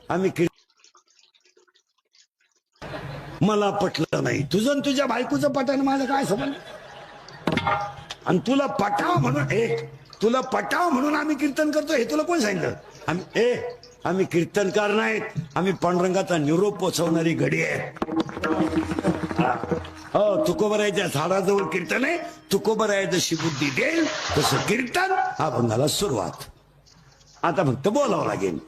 आम्ही मला पटलं नाही तुझं आणि तुझ्या बायकोचं पटायला माझं काय संबंध आणि तुला पटाव म्हणून तुला पटाव म्हणून आम्ही कीर्तन करतो हे तुला कोण सांगितलं आम्ही कीर्तनकार नाहीत आम्ही पांडुरंगाचा निरोप पोचवणारी घडी आहे हो तुकोबरायच्या झाडाजवळ कीर्तन आहे तुकोबराय जशी बुद्धी देईल तसं कीर्तन अभंगाला सुरुवात आता फक्त बोलावं लागेल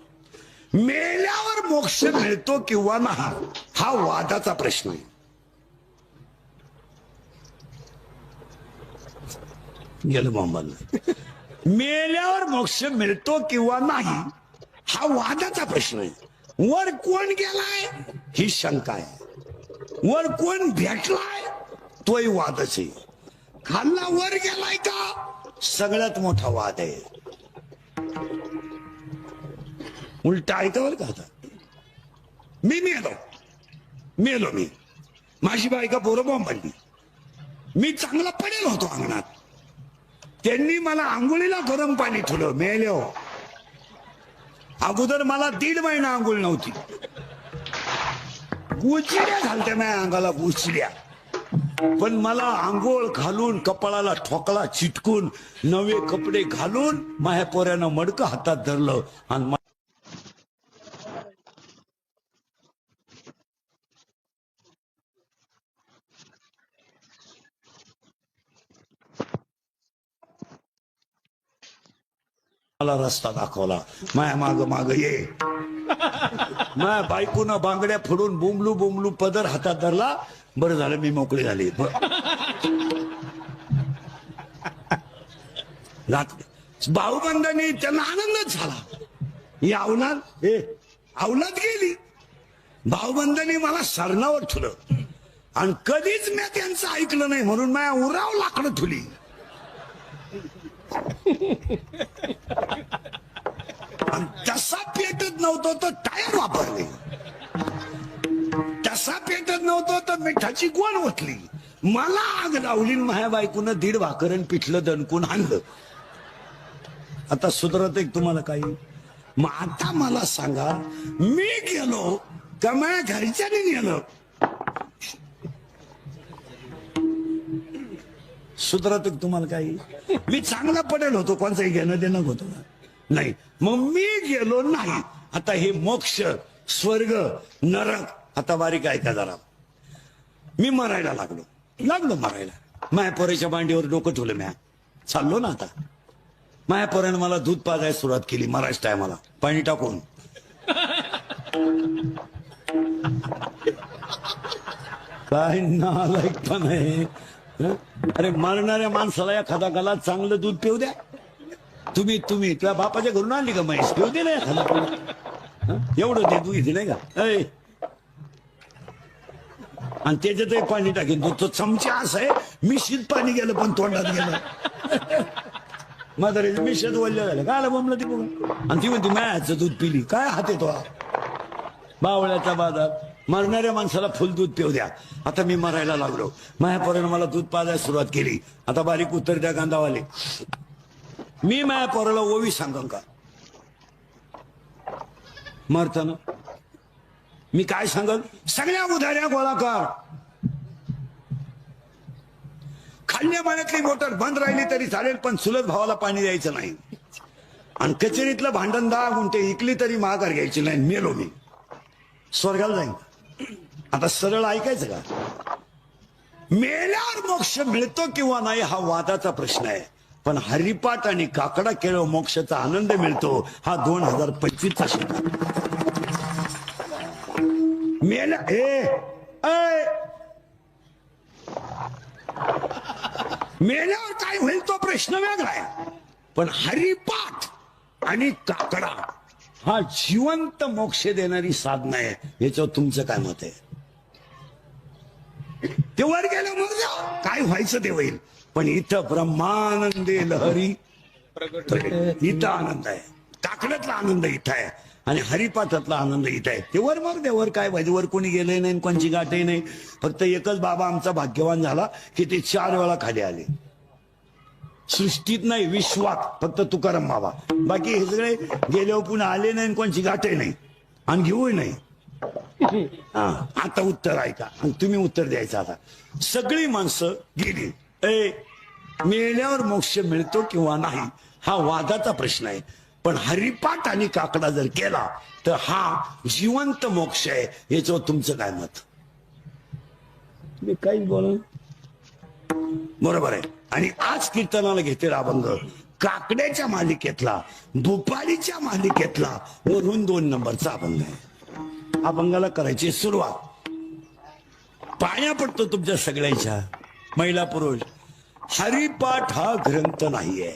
मेल्यावर मोक्ष मिळतो किंवा नाही हा वादाचा प्रश्न आहे गेलं बॉम्बाला मेल्यावर मोक्ष मिळतो किंवा नाही हा वादाचा प्रश्न आहे वर कोण गेलाय ही शंका आहे वर कोण भेटलाय तोही वादच आहे खाल्ला वर गेलाय का सगळ्यात मोठा वाद आहे उलट ऐकावर का आता मी मेलो मी माझी बायका पोरं बॉम्ब पडली मी चांगला पडेल होतो अंगणात त्यांनी मला आंघोळीला गरम पाणी ठेवलं मेलो अगोदर मला 1.5 महिना आंघोळ नव्हती गुचिड्या घालत्या माझ्या अंगाला गुचिड्या पण मला आंघोळ घालून कपाळाला ठोकळा चिटकून नवे कपडे घालून माझ्या पोऱ्यानं मडकं हातात धरलं आणि मला रस्ता दाखवला माया माग ये माया बायकोनं बांगड्या फोडून बोंबलू पदर हातात धरला बरं झालं मी मोकळी झाली भाऊबंधांनी त्यांना आनंदच झाला ही अवलाद गेली भाऊबंधांनी मला सरणावर ठेवलं आणि कधीच मी त्यांचं ऐकलं नाही म्हणून माया उराव लाकडं ठुली तसा पेटत नव्हतो तर टायर वापरले तसा पेटत नव्हतो तर मिठाची गोण ओतली मला आग लावली माझ्या बायकोनं 1.5 भाकरन पिठलं दणकून आणलं आता सुधरत एक तुम्हाला काही मग आता मला सांगा मी गेलो का माझ्या घरच्याने गेलं सुधरत तुम्हाला काही मी चांगला पडेल होतो कोणताही घेणं देणं होतो नाही मग मी गेलो नाही आता हे मोक्ष स्वर्ग नरक आता बारीक ऐका जरा मी मरायला लागलो मरायला माया पोराच्या मांडीवर डोकं ठेवलं म्या चाललो ना आता माया पोरानं मला दूध पाजायला सुरुवात केली मरायच्या टायमाला पाणी टाकून काय नालायकपण आहे अरे मरणाऱ्या माणसाला एखादा गला चांगलं दूध पिऊ द्या तुम्ही तुझ्या बापाच्या घरून आणली का म्हैस पिऊ दे ना एखादा एवढं दे तू इथे नाही का आणि त्याच्यातही पाणी टाकेन तो चमचा असा आहे मिशीत पाणी गेलं पण तोंडात गेलं म्हातारे मिशीत वळलं झालं काय बोंबलं ती बघ आणि ती म्हणते मायाचं दूध पिली काय हात येतो बावळ्याचा बाजार मरणाऱ्या माणसाला फुल दूध पिऊ द्या आता मी मरायला लागलो माझ्या पोरानं मला दूध पाजायला सुरुवात केली आता बारीक उत्तर द्या कांदावाले मी माझ्या पोराला ओवी सांगन का मरताना मी काय सांगल सगळ्या उधाऱ्या गोळा कर खाल्ल्या पाण्यातली मोटर बंद राहिली तरी चालेल पण चुलत भावाला पाणी द्यायचं नाही आणि कचेरीतलं भांडण 10 गुंठे इकली तरी माघार घ्यायची नाही मेलो मी स्वर्गाला जाईन आता सरळ ऐकायचं का मेल्यावर मोक्ष मिळतो किंवा नाही हा वादाचा प्रश्न आहे पण हरिपाठ आणि काकडा केळव मोक्षाचा आनंद मिळतो हा 2025चा शिका मेल्या मेल्यावर काय होईल तो प्रश्न वेगळा आहे पण हरिपाठ आणि काकडा हा जिवंत मोक्ष देणारी साधना आहे याच्यावर तुमचं काय मत आहे ते वर गेलं मग काय व्हायचं ते होईल पण इथं ब्रह्मानंदे लहरी इथं आनंद आहे काकड्यातला आनंद इथं आहे आणि हरिपाठातला आनंद इथं आहे ते वर मग देवर काय पाहिजे वर कोणी गेलंय नाही कोणची गाठही नाही फक्त एकच बाबा आमचा भाग्यवान झाला की ते 4 वेळा खाली आले सृष्टीत नाही विश्वात फक्त तुकाराम बाबा बाकी हे सगळे गेल्यावर पुन्हा आले नाही कोणची गाठही नाही आणि घेऊही नाही. हा, आता उत्तर ऐका आणि तुम्ही उत्तर द्यायचं. आता सगळी माणसं गेली. मेल्यावर मोक्ष मिळतो किंवा नाही हा वादाचा प्रश्न आहे. पण हरिपाठ आणि काकडा जर केला तर हा जिवंत मोक्ष आहे. याच्यावर तुमचं काय मत? तुम्ही काहीच बोला. बरोबर आहे. आणि आज कीर्तनाला घेते अभंग काकड्याच्या मालिकेतला, भोपाळीच्या मालिकेतला वरून 2 नंबरचा अभंग आहे. अभंगाला करायची सुरुवात. पाया पडतो तुमच्या सगळ्यांच्या, महिला पुरुष. हरिपाठ हा ग्रंथ नाहीये.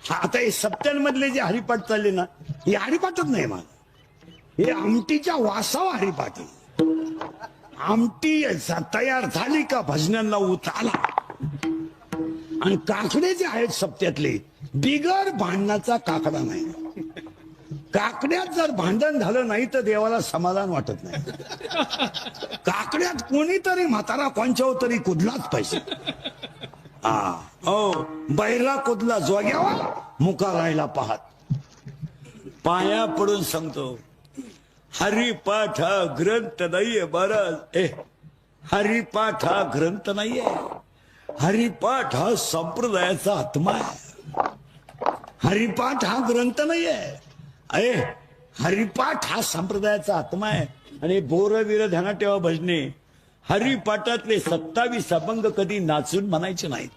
हा आता हे सप्त्यांमधले जे हरिपाठ चालले ना, हे हरिपाठच नाही मला. हे आमटीच्या वासावा हरिपाठ आहे. आमटी तयार झाली का भजनांना ऊत आला. आणि काकडे जे आहेत सप्त्यातले, बिगर भांडणाचा काकडा नाही. काकड्यात जर भांडण झालं नाही तर देवाला समाधान वाटत नाही. काकड्यात कोणीतरी म्हातारा कोणच्यावर तरी कुदलाच पाहिजे. बैला कुदला जोग्यावा, मुका राहिला पाहत. पाया पडून सांगतो, हरिपाठ हा ग्रंथ नाहीये महाराज. हरिपाठ हा ग्रंथ नाहीये. हरिपाठ हा संप्रदायाचा आत्मा आहे. हरिपाठ हा ग्रंथ नाहीये. हरिपाठ हा संप्रदायाचा आत्मा आहे. आणि बोरवीर ध्यानात ठेवा भजने, हरिपाठातले 27 अभंग कधी नाचून म्हणायचे नाहीत.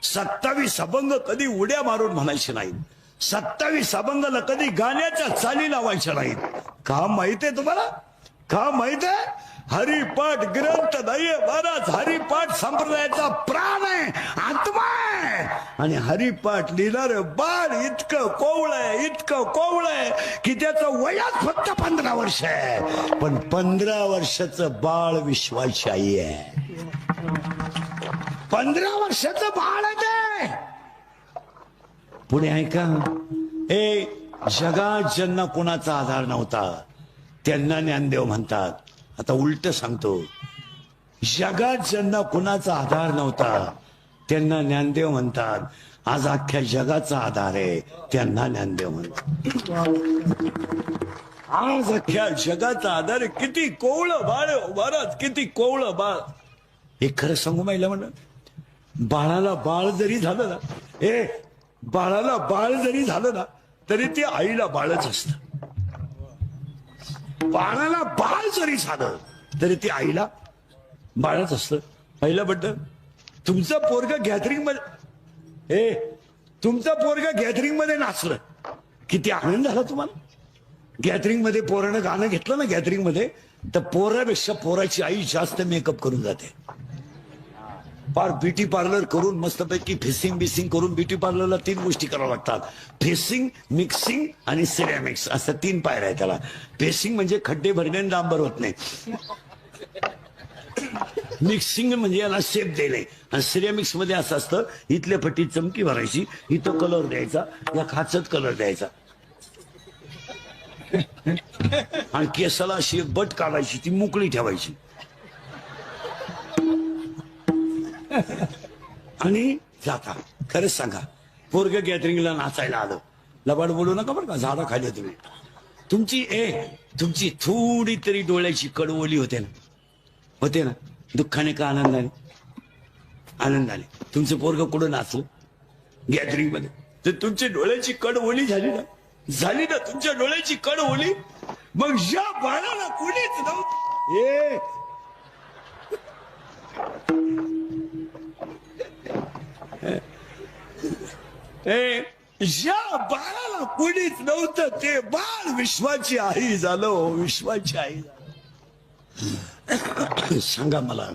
27 अभंग कधी उड्या मारून म्हणायचे नाहीत. 27 अभंगाला कधी गाण्याच्या चाली लावायच्या नाहीत. का माहितीये तुम्हाला? का माहितीये? हरिपाठ ग्रंथ नाहीये महाराज. हरिपाठ संप्रदायाचा प्राण आहे, आत्मा आहे. आणि हरिपाठ लिहिणार बाळ इतकं कोवळं की त्याचं वयात फक्त 15 वर्ष आहे. पण 15 वर्षाचं बाळ विश्वाची आई आहे. 15 वर्षाचं बाळ आहे ते. पुढे ऐका. जगात ज्यांना कोणाचा आधार नव्हता त्यांना ज्ञानदेव म्हणतात. आता उलट सांगतो, जगात ज्यांना कुणाचा आधार नव्हता त्यांना ज्ञानदेव म्हणतात. आज अख्ख्या जगाचा आधार आहे, त्यांना ज्ञानदेव म्हणतात. आज अख्ख्या जगाचा आधार आहे. किती कोवळं बाळ महाराज, किती कोवळं बाळ. हे खरं सांगू माहिला म्हणलं, बाळाला बाळ जरी झालं ना, बाळाला बाळ जरी झालं ना तरी ते आईला बाळच असतं. बाळाला बाळ जरी झालं तरी ते आईला बाळच असतं. पहिलं बद्दल तुमचं पोरग गॅदरिंग मध्ये, तुमचं पोरग गॅदरिंग मध्ये नाचलं, किती आनंद झाला तुम्हाला. गॅदरिंग मध्ये पोरानं गाणं घेतलं ना गॅदरिंग मध्ये, तर पोरापेक्षा पोराची आई जास्त मेकअप करून जाते. फार ब्युटी पार्लर करून मस्तपैकी फेसिंग बिसिंग करून. ब्युटी पार्लरला 3 गोष्टी कराव्या लागतात: फेसिंग, मिक्सिंग आणि सिरॅमिक्स. असं 3 पायऱ्या आहेत त्याला. फेसिंग म्हणजे खड्डे भरणे आणि डांबर होत नाही. मिक्सिंग म्हणजे याला शेप देणे. आणि सिरॅमिक्स मध्ये असं असतं, इथल्या फटीत चमकी भरायची, इथं कलर द्यायचा, या खाचत कलर द्यायचा, आणि केसाला अशी एक बट काढायची, ती मोकळी ठेवायची. आणि जाता. खरंच सांगा, पोरग गॅदरिंगला नाचायला आलं, लबाड बोलू नका बरं का, झाडा खाली तुम्ही. तुमची थोडी तरी डोळ्याची कडवली होते ना, दुःखाने का आनंदाने? आनंदाने. तुमचं पोरग कुठं नाचलं गॅदरिंग मध्ये, तर तुमची डोळ्याची कडवली झाली ना तुमच्या डोळ्याची कडवली. मग या बाळाला कोणीच नव्हतं. या बाळाला कोणीच नव्हतं, ते बाळ विश्वाची आई झालं. विश्वाची आई झालं. सांगा मला,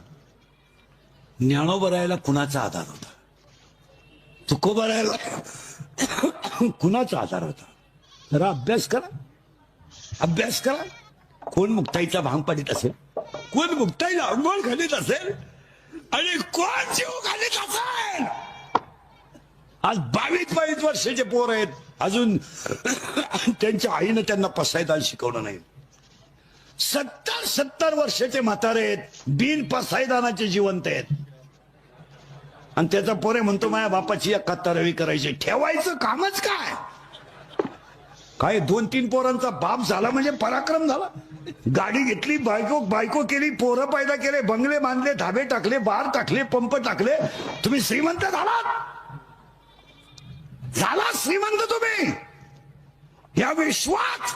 ज्ञानोबा राहायला कुणाचा आधार होता? तुकोबा राहायला कुणाचा आधार होता? जरा अभ्यास करा. कोण मुक्ताईचा भांग पाडीत असेल, कोण मुक्ताईला अंघोळ घालीत असेल, आणि कोण जीव घालीत असेल. आज 22 वर्षाचे पोर आहेत, अजून त्यांच्या आईनं त्यांना पसायदान शिकवलं नाही. 70 वर्षाचे म्हातारे आहेत, बिन पसायदानाचे जिवंत आहेत. आणि त्याचा पोरे म्हणतो माझ्या बापाची 71वी करायची. ठेवायचं कामच काय? काय 2-3 पोरांचा बाप झाला म्हणजे पराक्रम झाला. गाडी घेतली, बायको केली, पोरं पैदा केले, बंगले बांधले, धाबे टाकले, बार टाकले, पंप टाकले. तुम्ही श्रीमंत झाला श्रीमंत तुम्ही. या विश्वात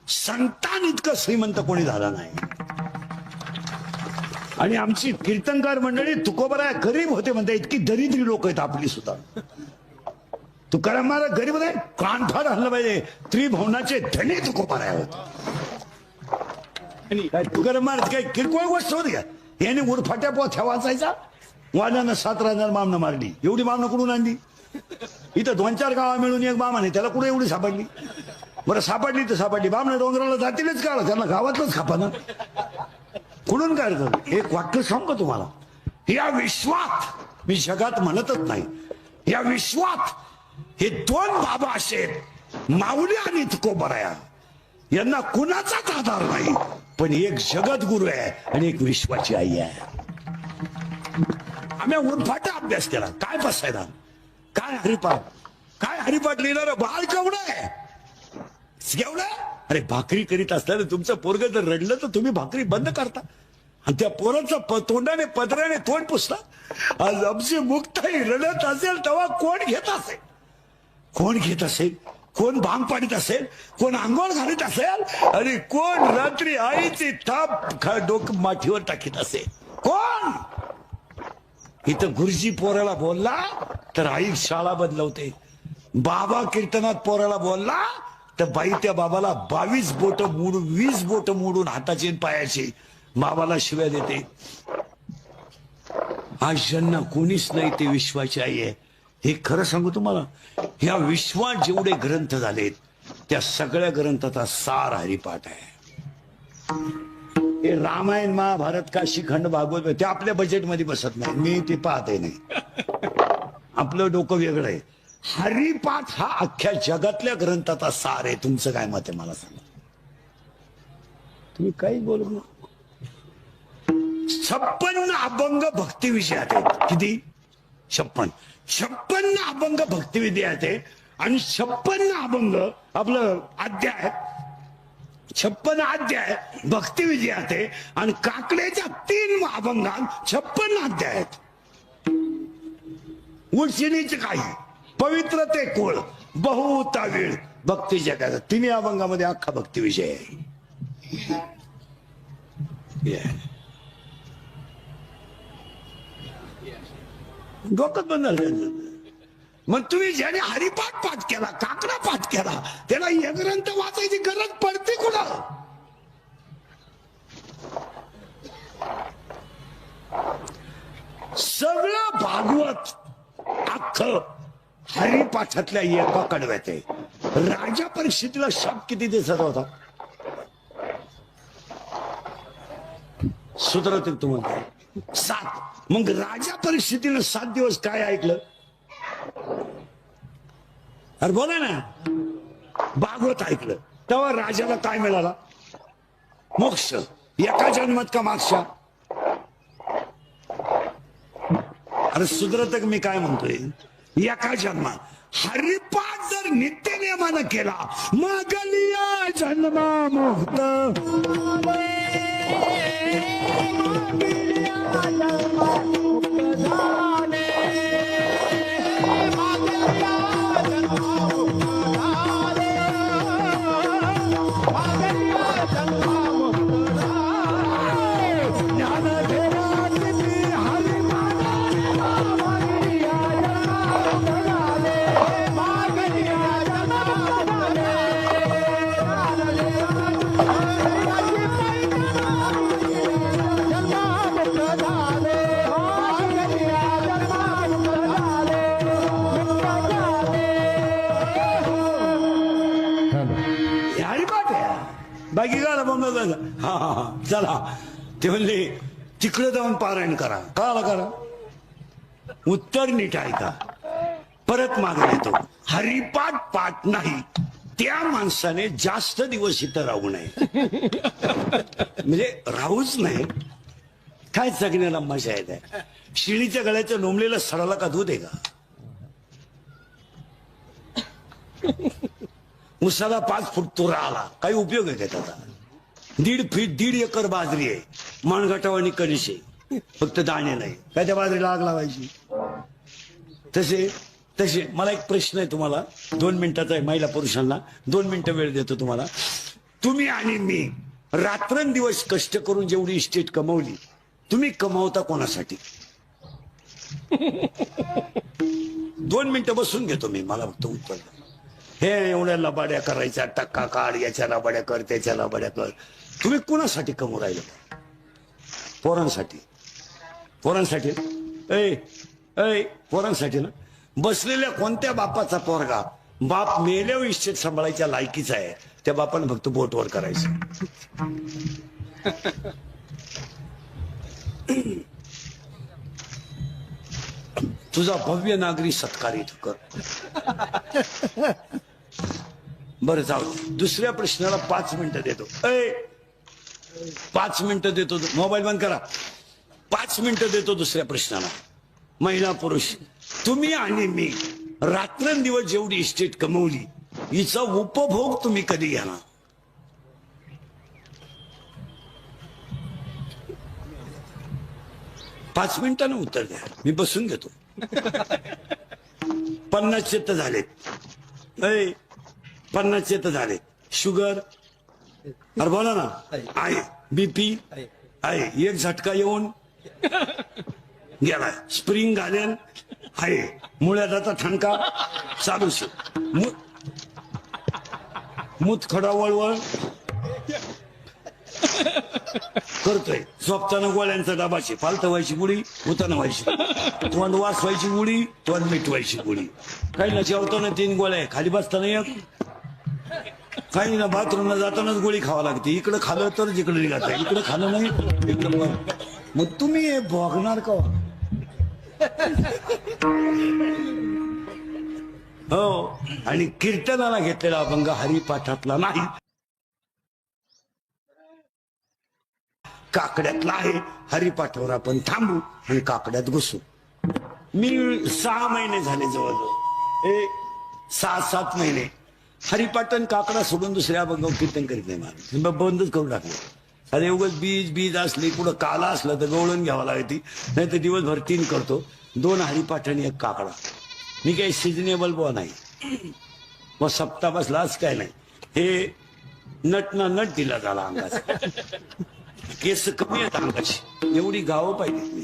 संतान इतकं श्रीमंत कोणी झाला नाही. आणि आमची कीर्तनकार मंडळी तुकोबरा गरीब होते म्हणते, इतकी दरिद्री लोक आहेत आपली सुद्धा. तुकाराम महाराज गरीब होते, कानफाड आणलं पाहिजे, त्रिभुवनाचे धनी तुकोबरा होते. काय तुकाराम महाराज काय किरकोळ गोष्ट होती का? याने उरफाट्या पोथ्या वाचायचा, वाण्यानं 7 राजांना मामनं मारली. एवढी मामनं कुठून आणली? इथं 2-4 गावा मिळून एक बाम आहे, त्याला कुठे एवढी सापडली? बरं सापडली तर सापडली, बामनं डोंगराला जातीलच का? त्यांना गावातलंच खापा ना. कुठून काय करत? एक वाक्य सांगतो तुम्हाला. या विश्वात, मी जगात म्हणतच नाही, या विश्वात हे 2 बाबा असे, माऊली आणि तुकोबराया, यांना कुणाचाच आधार नाही. पण एक जगत गुरु आहे आणि एक विश्वाची आई आहे. आम्ही उरफाटा अभ्यास केला. काय बसायला, काय हरिपाठ लिहिणार बाळ केवढं आहे, केवढं. अरे भाकरी करीत असताना तुमचं पोरग जर रडलं तर तुम्ही भाकरी बंद करता आणि त्या पोराचं तोंडाने पदराने तोंड पुसता. आज आमची मुक्ताई रडत असेल तेव्हा कोण घेत असेल? कोण भांग पाडीत असेल, कोण आंघोळ घालीत असेल, आणि कोण रात्री आईची थाप डोकं माठीवर टाकीत असेल. कोण? इथं गुरुजी पोराला बोलला तर आई शाळा बदलवते. बाबा कीर्तनात पोराला बोलला तर बाई त्या बाबाला 22 बोट मोडून 20 बोट मोडून हाताची पायाची बाबाला शिव्या देते. आज ज्यांना कोणीच नाही ते विश्वाची आई आहे. हे खरं सांगू तुम्हाला, ह्या विश्वात जेवढे ग्रंथ झालेत त्या सगळ्या ग्रंथाचा सार हरिपाठ आहे. हे रामायण, महाभारत, काशी खंड, भागवत ते आपल्या बजेटमध्ये बसत नाही. मी ते पाहते नाही, आपलं डोकं वेगळं आहे. हरिपाठ हा अख्ख्या जगातल्या ग्रंथाचा सार आहे. तुमचं काय मत आहे मला सांगा. तुम्ही काही बोलू नका. 56 अभंग भक्ती विषयात आहेत. किती? 56 अभंग भक्ती विषयात आहे. आणि 56 अभंग आपलं अध्याय, 56 अध्याय भक्ती विजयात आहे. आणि काकड्याच्या 3 अभंगात 56 अध्याय आहेत. उलशिनीचे काही पवित्र ते कोळ बहुता वेळ भक्ती जगाचा 3 अभंगामध्ये अख्खा भक्ती विषय आहे. डोकं बंद झालं. मग तुम्ही ज्याने हरिपाठ पाठ केला, काकडा पाठ केला, त्याला हे ग्रंथ वाचायची गरज पडते कुठं? सगळं भागवत अख्खं हरिपाठातल्या एका कडव्यात आहे. राजा परीक्षितीला शाप किती दिवसाचा होता? सुधरत तुम्हाला 7. मग राजा परीक्षितीनं 7 दिवस काय ऐकलं? अरे बोला ना, भागवत ऐकलं. तेव्हा राजाला काय मिळाला? मोक्ष. एका जन्मात का मागच्या? अरे सुधरत मी काय म्हणतोय, एका जन्मात. हरिपाठ जर नित्य नियमानं केला, मागलिया जन्मा मुक्त. बाकी गाणं बंद. हा चला. ते म्हणले तिकडे जाऊन पारायण करा. करा उत्तर नीट ऐका, परत मागे येतो. हरिपाठ पाठ नाही, त्या माणसाने जास्त दिवस इथं राहू नये. म्हणजे राहूच नाही. काय जगण्याला मजा येते. शिळीच्या गळ्याच्या नोंबलेल्या सडाला का दूध आहे का? उसाला 5 फूट तुरा आला, काही उपयोग आहे का त्याचा? 1.5 एकर बाजरी आहे, माणगटावानी कणीस आहे, फक्त दाणे नाही, काय त्या बाजरीला आग लावायची? तसे तसे मला एक प्रश्न आहे तुम्हाला, 2 मिनिटाचा आहे, महिला पुरुषांना 2 मिनिटं वेळ देतो तुम्हाला. तुम्ही आणि मी रात्रंदिवस कष्ट करून जेवढी इस्टेट कमवली, तुम्ही कमावता कोणासाठी? 2 मिनिटं बसून घेतो मी, मला फक्त उत्तर द्या. हे एवढ्या लबाड्या करायच्या, टक्का काढ, याच्या लबाड्या कर, त्याच्या लबाड्या कर, तुम्ही कुणासाठी कमवू राहिले? पोरांसाठी. पोरांसाठी ऐ ऐ पोरांसाठी ना. बसलेल्या कोणत्या बापाचा पोरगा बाप मेल्यावर इस्टेट सांभाळायच्या लायकीचा आहे? त्या बापानं फक्त बोटवर करायचं. तुझा भव्य नागरी सत्कार इथं कर. बरं जाऊ, दुसऱ्या प्रश्नाला 5 मिनिटं देतो. 5 मिनिटं देतो, मोबाईल बंद करा. 5 मिनिटं देतो दुसऱ्या प्रश्नाला. महिला पुरुष, तुम्ही आणि मी रात्रंदिवस जेवढी इस्टेट कमवली, हिचा उपभोग तुम्ही कधी घेणार? पाच मिनिटानं उत्तर द्या, मी बसून घेतो. 50 तर झालेत. 50 तर झाले. शुगर अरे बोला ना. आहे बीपी आहे, एक झटका येऊन गेला. स्प्रिंग घालेन आहे, मुळ्याचा ठणका चालूच. मुतखडा वळवळ करतोय. झोपताना गोळ्यांचा डबाची फालत व्हायची गुढी, उताना व्हायची, तोंड वास व्हायची गुढी, तोंड मिटवायची गुढी. काही ना जेवताना 3 गोळ्या, खाली बसताना एक, काही ना बाथरूमला जातानाच गोळी खावा लागते. इकडं खाल्लं तर जिकडे निघात, इकडे खाल्लं नाही इकडं. मग तुम्ही हे भोगणार का? हो. आणि कीर्तनाला घेतलेला अभंग हरिपाठातला नाही, काकड्यातला आहे. हरिपाठावर आपण थांबू आणि काकड्यात घुसू. मी 6 महिने झाले, जवळजवळ 6-7 महिने हरिपाटन काकडा सोडून दुसऱ्या अभंग कीर्तन करीत नाही. मला बंदच करून टाकलं. अरे उगाच बीज असले, कुठं काला असलं तर गवळण घ्यावं लागते, नाही तर दिवसभर 3 करतो. 2 हरिपाठ आणि 1 काकडा. मी काही सिजनेबल बुवा नाही. मग सप्ताह बसलाच काय नाही. हे नटना नट दिला झाला अंगाचा. केस कमी आहेत अंगाची, एवढी गावं पाहिजे.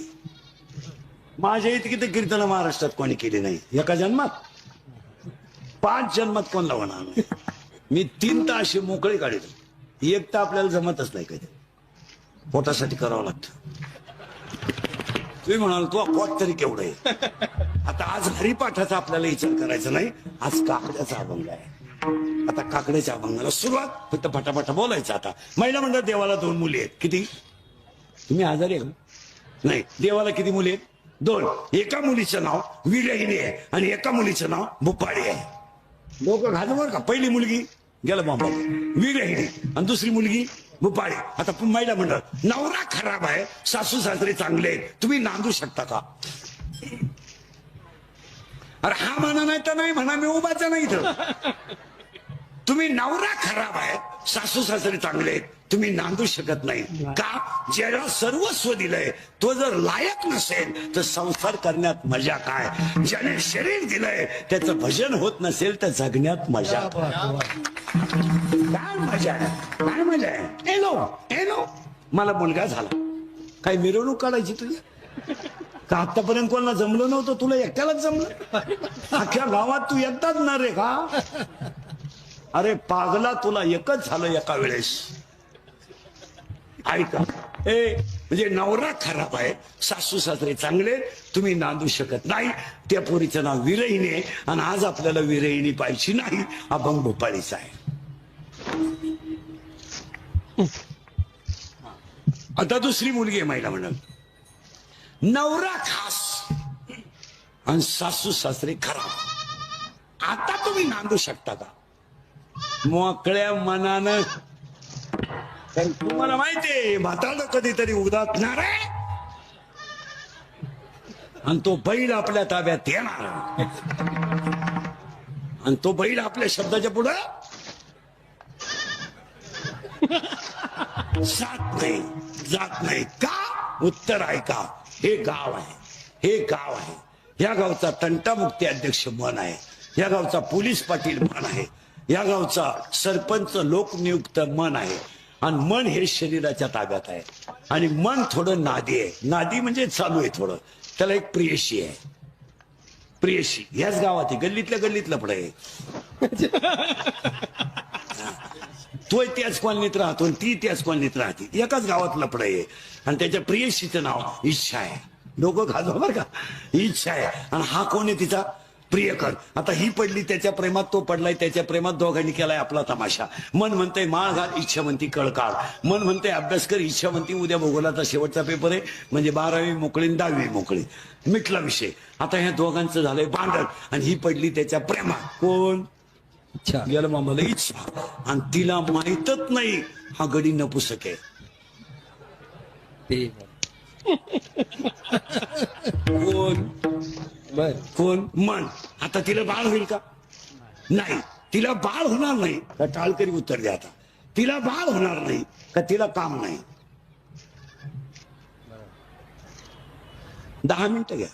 माझ्या इतकी तर कीर्तन महाराष्ट्रात कोणी केली नाही. एका जन्मात, 5 जन्मात कोण लावणार नाही. मी 3 तर असे मोकळे काढतो. 1 तर आपल्याला जमतच नाही, कधी पोटासाठी करावं लागतं. तुम्ही म्हणाल तू पोट तरी केवढं आहे. आता आज हरिपाठाचा आपल्याला विचार करायचा नाही, आज काकड्याचा अभंग आहे. आता काकड्याच्या अभंगाला सुरुवात, फक्त फटाफटा बोलायचं. आता महिला मंडळ, देवाला 2 मुली आहेत. किती? तुम्ही आजारी आहे? नाही. देवाला किती मुली आहेत? 2. एका मुलीचं नाव विरहिणी आहे आणि एका मुलीचं नाव भुपाळी आहे. लोक घालवर का? पहिली मुलगी गेलं बाबा विरहिणी आणि दुसरी मुलगी भुपाळी. आता महिला मंडळ, नवरा खराब आहे, सासू सासरे चांगले आहेत, तुम्ही नांदू शकता का? अरे हा म्हणा, नाही तर नाही म्हणा, मी उभाच नाही इथं. तुम्ही नवरा खराब आहे, सासू सासरे चांगले आहेत, तुम्ही नांदू शकत नाही का? ज्याला सर्वस्व दिलंय तो जर लायक नसेल तर संसार करण्यात मजा काय? ज्याने शरीर दिलंय त्याचं भजन होत नसेल तर जगण्यात मजा काय? मजा आहे, काय मजा आहे? एनो मला मुलगा झाला, काय मिरवणूक काढायची तुझी का? आतापर्यंत कोणाला जमलं नव्हतं, तुला एकट्यालाच जमलं. अख्ख्या गावात तू एकटाच ना रे का? अरे पागला, तुला एकच झालं एका वेळेस. ऐका, म्हणजे नवरा खराब आहे, सासू सासरे चांगले, तुम्ही नांदू शकत नाही. त्या पोरीचं नाव विरहिणी आहे आणि आज आपल्याला विरहिणी पाहिजे नाही, अभंग भोपाळीचा आहे. आता दुसरी मुलगी आहे महिला म्हणून, नवरा खास आणि सासू सासरे खराब. आता तुम्ही नांदू शकता का? मोकळ्या मनानं. कारण तुम्हाला माहितीये म्हातारं कधीतरी उदासणार आहे आणि तो बैल आपल्या ताब्यात येणार आणि तो बैल आपल्या शब्दाच्या पुढं जात नाही का? उत्तर ऐका, हे गाव आहे, हे गाव आहे. या गावचा तंटामुक्ती अध्यक्ष मन आहे, या गावचा पोलीस पाटील मन आहे, या गावचा सरपंच लोकनियुक्त मन आहे. आणि मन हे शरीराच्या ताब्यात आहे. आणि मन थोडं नादी आहे. नादी म्हणजे चालू आहे थोडं. त्याला एक प्रियशी आहे. प्रियशी याच गावात आहे, गल्लीतल्या पडे आहे. तो त्याच कॉलनीत राहतो, ती त्याच कॉलनीत राहते, एकाच गावात लपड आहे. आणि त्याच्या प्रियशीचं नाव इच्छा आहे. डोकं खाजो बरं का, इच्छा आहे. आणि हा कोण आहे तिचा? प्रियकर. आता ही पडली त्याच्या प्रेमात, तो पडलाय त्याच्या प्रेमात, दोघांनी केलाय आपला तमाशा. मन म्हणतंय माळ घाल, इच्छा म्हणती कळकाळ. मन म्हणतंय अभ्यास कर, इच्छा म्हणती उद्या भूगोलाचा शेवटचा पेपर आहे, म्हणजे 12वी मोकळी 10वी मोकळी. मिटला विषय. आता ह्या दोघांचं झालंय भांडण. आणि ही पडली त्याच्या प्रेमात. कोण? इच्छा. गेलं मामाला इच्छा. आणि तिला माहीतच नाही हा गडी नपुसक आहे. कोण? कोण? मन. आता तिला बाळ होईल का? नाही. तिला बाळ होणार नाही का? टाळकरी उत्तर द्या आता. तिला बाळ होणार नाही का? तिला काम नाही? 10 मिनिटं घ्या.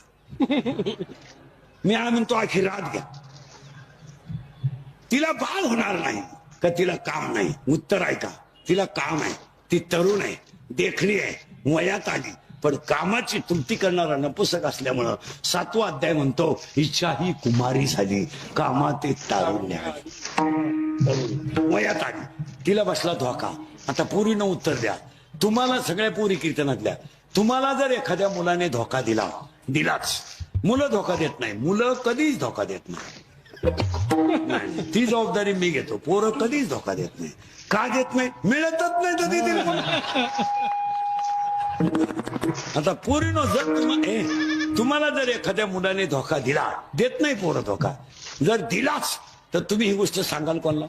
मी म्हणतो अखेर रात घ्या. तिला बाळ होणार नाही का? तिला काम नाही? उत्तर ऐका. तिला काम आहे, ती तरुण आहे, देखणी आहे, वयात आली, पण कामाची त्रुटी करणारा नपुसक असल्यामुळं 7वा अध्याय म्हणतो इच्छा ही कुमारी झाली, कामात एक तारुण्य आली. वयात आली, तिला बसला धोका. आता पोरीनं उत्तर द्या. तुम्हाला सगळ्या पोरी कीर्तनातल्या, तुम्हाला जर एखाद्या मुलाने धोका दिलाच, मुलं धोका देत नाही, मुलं कधीच धोका देत नाही. ती जबाबदारी मी घेतो. पोरं कधीच धोका देत नाही. का देत नाही? मिळतच नाही तर ती दिली. आता पोरीनो, जर तुम्हाला जर एखाद्या मुलाने धोका दिला, देत नाही पोरं धोका, जर दिलाच तर तुम्ही ही गोष्ट सांगाल कोणाला?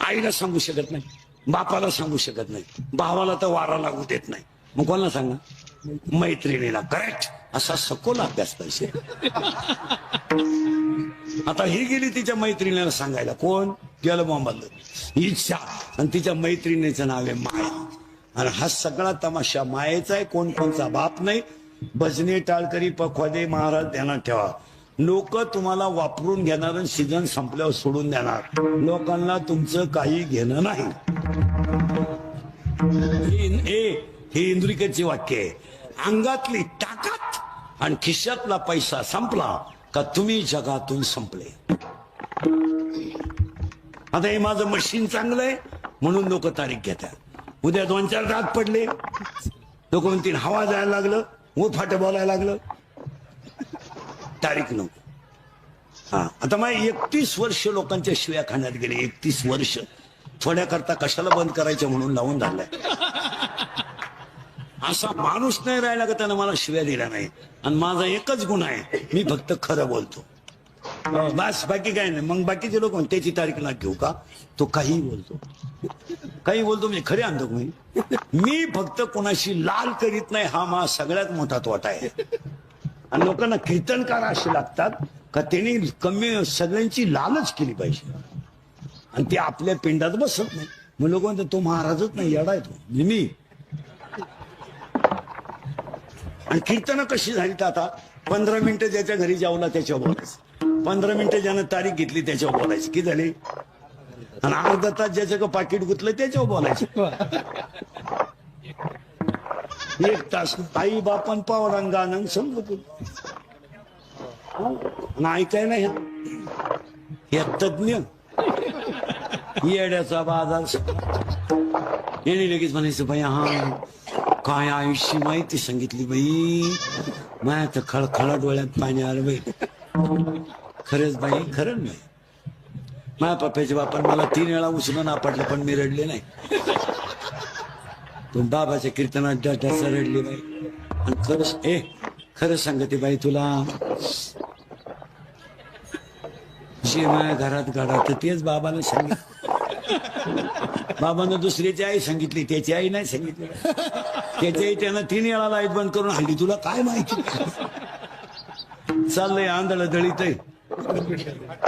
आईला सांगू शकत नाही, बापाला सांगू शकत नाही, भावाला तर वारा लागू देत नाही, मग कोणाला सांगा? मैत्रिणीला. करेक्ट. असा सखोल अभ्यास पाहिजे. आता ही गेली तिच्या मैत्रिणीला सांगायला. कोण? गेलं मोहम्मद. इच्छा. आणि तिच्या मैत्रिणीचं नाव आहे माया. आणि हा सगळा तमाशा मायेचा आहे. कोणचा बाप नाही. भजने टाळकरी पखवादे महाराज ध्यानात ठेवा. लोक तुम्हाला वापरून घेणार आणि सीझन संपल्यावर सोडून देणार. लोकांना तुमचं काही घेणं नाही. हे इंद्रिकेची वाक्य आहे. अंगातली ताकद आणि खिशातला पैसा संपला का तुम्ही जगातून संपले. आता हे माझं मशीन चांगलं आहे म्हणून लोक तारीख घेतात. उद्या 2-4 दात पडले, लोक म्हणतील हवा जायला लागलं, फाट बोलायला लागलं, तारीख नको. हा, आता मग 31 वर्ष लोकांच्या शिव्या खाण्यात गेले. 31 वर्ष थोड्या करता कशाला बंद करायचं म्हणून लावून झालंय. असा माणूस नाही राहिला का त्यानं मला शिव्या दिल्या नाही. आणि माझा एकच गुण आहे, मी फक्त खरं बोलतो बस, बाकी काय नाही. मग बाकीचे लोक त्याची तारीख ना घेऊ का? तो काही बोलतो म्हणजे खरे आणतो मी फक्त कोणाशी लाल करीत नाही. हा माझा सगळ्यात मोठा तोटा आहे. आणि लोकांना कीर्तनकार असे लागतात का त्यांनी कमी सगळ्यांची लालच केली पाहिजे आणि ते आपल्या पिंडात बसत नाही. मग लोक म्हणतात तो महाराजच नाही, येडा आहे तो. मी आणि कीर्तनं कशी झाली तर आता 15 मिनिटं ज्याच्या घरी जावला त्याच्यावर बोलायचं, 15 मिनिटं ज्यानं तारीख घेतली त्याच्यावर बोलायचं, की झाली. आणि अर्धा तास ज्याचं पाकिट गुतलं त्याच्यावर बोलायचं. 1 तास आई बापन पावरान गाणं समजत ऐकाय नाही. हे तज्ञ येड्याचा बाजार. येणे लगेच म्हणायचं बाई हा काय आयुष्य माहिती सांगितली बाई, माया तर खळखळा डोळ्यात पाणी आलं बाई. खरंच बाई, खरं नाही. माझ्या पप्प्याच्या बापान मला 3 वेळा उचलून आपटलं पण मी रडले नाही. तो बाबाच्या कीर्तनात डटाचा रडली बाई. आणि खरंच सांगते बाई तुला, जे माझ्या घरात घडात तेच बाबाला सांगितलं. बाबानं दुसऱ्याची आई सांगितली, त्याची आई नाही सांगितली. त्याची आई त्यानं 3 वेळा लाईट बंद करून हल्ली. तुला काय माहिती? चाललंय आंधळ दळीत आहे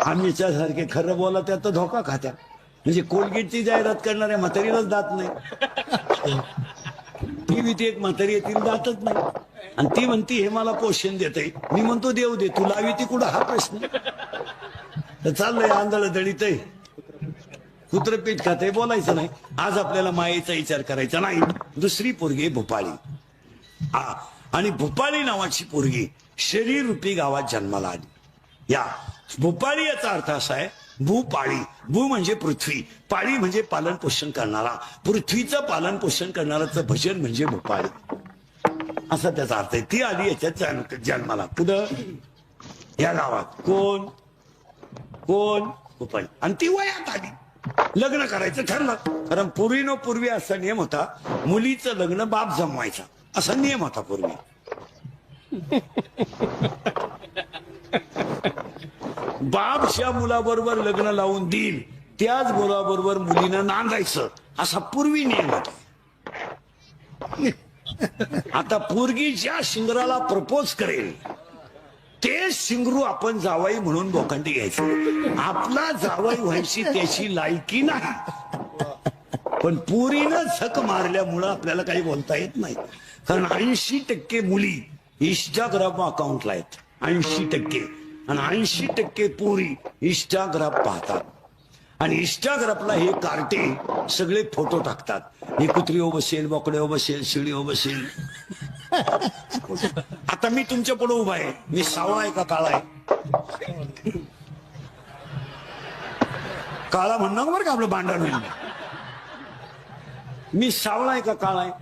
आम्हीच्या सारखे खरं बोला त्यात धोका खात्या. म्हणजे कोलगेटची जाहिरात करणाऱ्या म्हातारीलाच दात नाही. टीव्हीत एक म्हातारी येतील दातच नाही आणि ती म्हणती हे मला पोषण देतय. मी म्हणतो देऊ दे, तू लावी ती कुठं हा प्रश्न. तर चाललंय आंधळ दळीतय कुत्र पीठ खातंय, बोलायचं नाही. आज आपल्याला मायेचा विचार करायचा नाही. दुसरी पोरगी भोपाळी. आणि भोपाळी नावाची पोरगी शरीर रूपी गावात जन्माला आली. या भूपाळी याचा अर्थ असा आहे भूपाळी. भू म्हणजे पृथ्वी, पाळी म्हणजे पालन पोषण करणारा. पृथ्वीचं पालन पोषण करणाराचं भजन म्हणजे भूपाळी, असा त्याचा अर्थ आहे. ती आली याच्यात जन्माला कुठं या गावात. कोण कोण भूपाळी. आणि ती वयात आली, लग्न करायचं ठरलं. कारण पूर्वी असा नियम होता, मुलीचं लग्न बाप जमवायचा असा नियम होता पूर्वी. बापच्या मुलाबरोबर लग्न लावून देईल त्याच मुलाबरोबर मुलीनं नांदायचं असा पूर्वी नियम होता. आता पोरगी ज्या शिंगराला प्रपोज करेल ते शिंगरू आपण जावाई म्हणून बोकांडी घ्यायचं. आपला जावाई व्हायची त्याची लायकी नाही, पण पोरीनं झक मारल्यामुळं आपल्याला काही बोलता येत नाही. कारण 80% मुली इंस्टाग्राम अकाउंटला आहेत, 80%. आणि 80% पोरी इंस्टाग्राम पाहतात. आणि इंस्टाग्रामला हे कार्टे सगळे फोटो टाकतात. ही कुत्री बसेल, बोकडे बसेल, शिळी बसेल. आता मी तुमच्या पुढे उभा आहे, मी सावळा आहे का काळा आहे? काळा म्हणणार बरं का आपलं भांडण होईल. मी सावळा आहे का काळा आहे?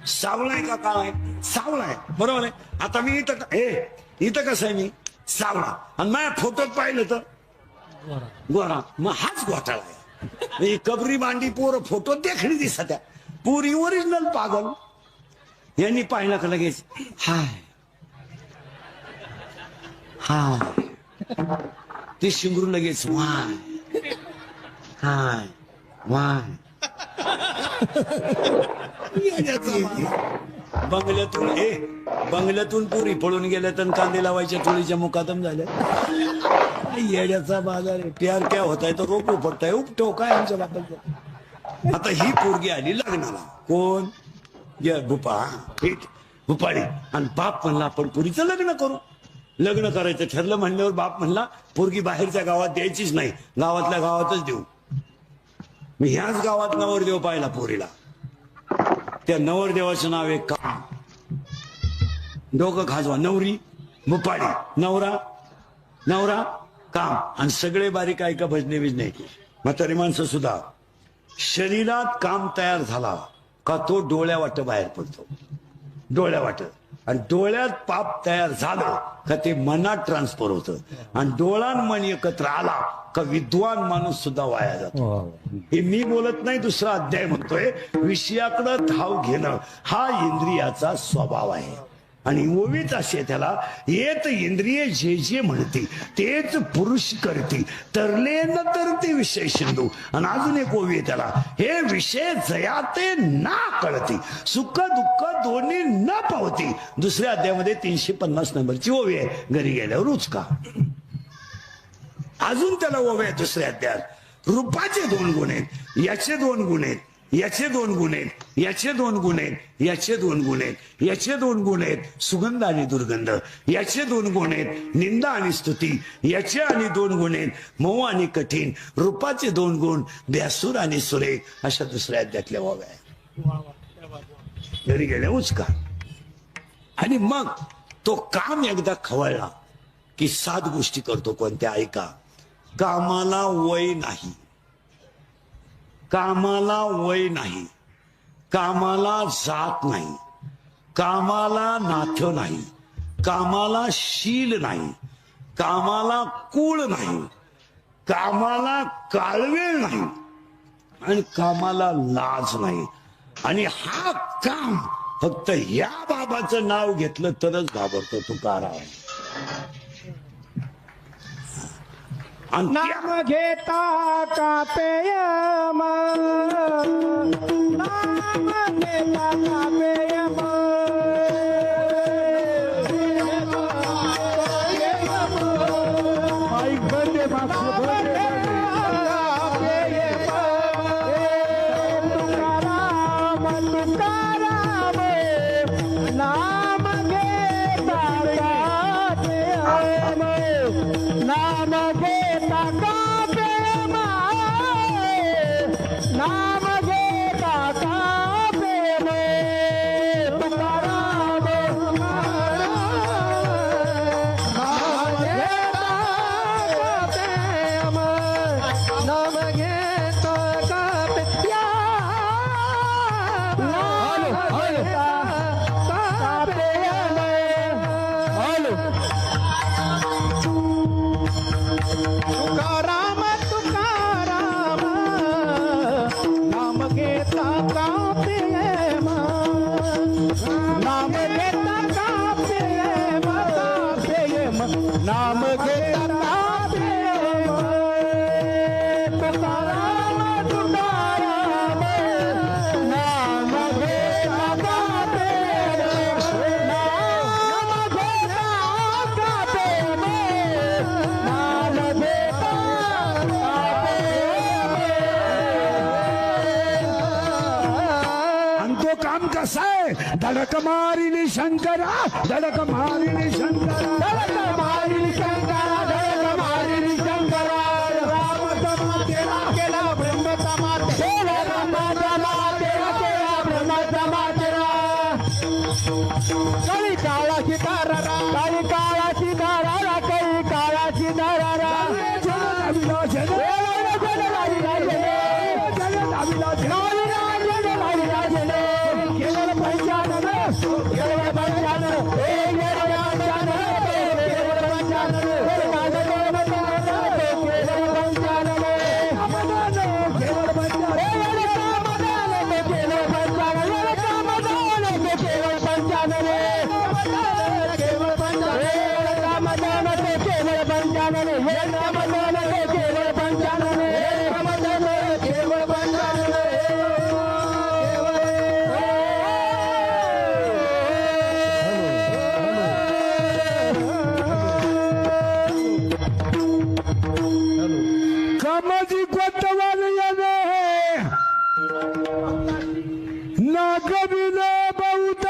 सावळा आहे का काळा आहे? सावळा आहे, बरोबर आहे. आता मी इथं कसं आहे, मी सावळा. आणि माझ्या फोटोत पाहिलं तर गोरा, मग हाच घोटाळा आहे. कबरी मांडी पोर फोटो देखणी दिसत, पुरी ओरिजिनल पागल. यांनी पाहिलं का लगेच हाय हाय, ते शिंगरू लगेच वाय हाय वाय. बंगल्यातून पुरी पळून गेल्या तर कांदे लावायच्या चोळीच्या मुकादम झाल्या. येड्याचा बाजार आहे. प्यार क्या होता है तो रोप उपटताय, उपटो काय आमच्या बापाचं. आता ही पोरगी आली लग्नाला. कोण? भूपाळी. आणि बाप म्हणला आपण पुरीचं लग्न करू. लग्न करायचं ठरलं म्हणल्यावर बाप म्हणला पोरगी बाहेरच्या गावात द्यायचीच नाही, गावातल्या गावातच देऊ. मी ह्याच गावात नवरदेव पाहिला पोरीला. त्या नवरदेवाचं नाव आहे काम. डोकं खाजवा. नवरी भूपाळी, नवरा काम. आणि सगळे बारीक ऐका भजने बिजने. म्हातारी माणसं सुद्धा शरीरात काम तयार झाला का तो डोळ्या वाट बाहेर पडतो, डोळ्या वाट. आणि डोळ्यात पाप तयार झालं का ते मनात ट्रान्सफर होतं. आणि डोळा मन एकत्र आला का विद्वान माणूस सुद्धा वाया जातो. हे मी बोलत नाही, दुसरा अध्याय म्हणतोय. विषयाकडे धाव घेणं हा इंद्रियाचा स्वभाव आहे. आणि ओवीच असे त्याला येत इंद्रिय जे जे म्हणते तेच पुरुष करते, तरले न तरते विषय सिंधू. आणि अजून एक ओवी आहे त्याला, हे विषय जयाते ना कळते, सुख दुःख दोन्ही न पावती. दुसऱ्या अध्यायामध्ये 350 नंबरची ओवी आहे, घरी गेल्यावर उचका. अजून त्याला ओवी आहे दुसऱ्या अध्यायात. रूपाचे 2 गुण आहेत, याचे 2 गुण आहेत, याचे 2 गुण आहेत, याचे 2 गुण आहेत, याचे 2 गुण आहेत, याचे 2 गुण आहेत, सुगंध आणि दुर्गंध. याचे 2 गुण आहेत, निंदा आणि स्तुती. याचे आणि 2 गुण आहेत, मऊ आणि कठीण. रूपाचे 2 गुण, ब्यासूर आणि सुरेख. अशा दुसऱ्या अध्यायातल्या ओव्या आहेत. घरी गेल्या उचका. आणि मग तो काम एकदा खवळला की 7 गोष्टी करतो. कोणत्या? ऐका. कामाला वय नाही, कामाला वय नाही, कामाला जात नाही, कामाला नाथं नाही, कामाला शील नाही, कामाला कुळ नाही, कामाला काळवेळ नाही, आणि कामाला लाज नाही. आणि हा काम फक्त या बाबाचं नाव घेतलं तरच घाबरतो तुकाराम. नाम घेता कापेय नाम घेता कापेय तुकाराम तुकाराम नाम घेता का प्रेम नाम घेता का प्रेम नाम घेता का प्रेम तुकाराम तुकाराम नाम घेता का प्रेम नाम घेता का प्रेम नाम घेता आणि तो काम कसा आहे धडक मारिली शंकरा धडक मारिली शंकरा धडक मारिली शंकरा धडक मारिली शंकरा राम समाधीला केला ब्रह्म समाधी केला ब्रह्म समाधीला केला ब्रह्म समाधीला कळी काळाची धारारा कळी काळाची धारारा कळी काळाची धारारा कमजी कोतवालियाने नागविले बहुत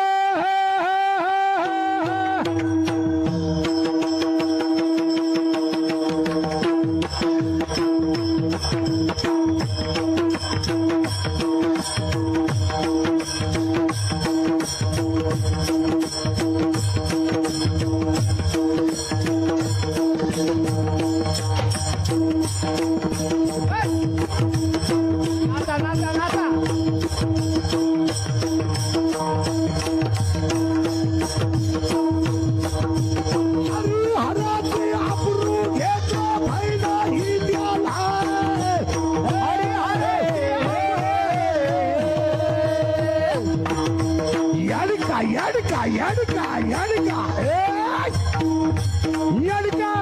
नाता नाता नाता हराचे आबरू घेतो भैला ही द्याला हरे हरे यडका यडका यडका यडका यडका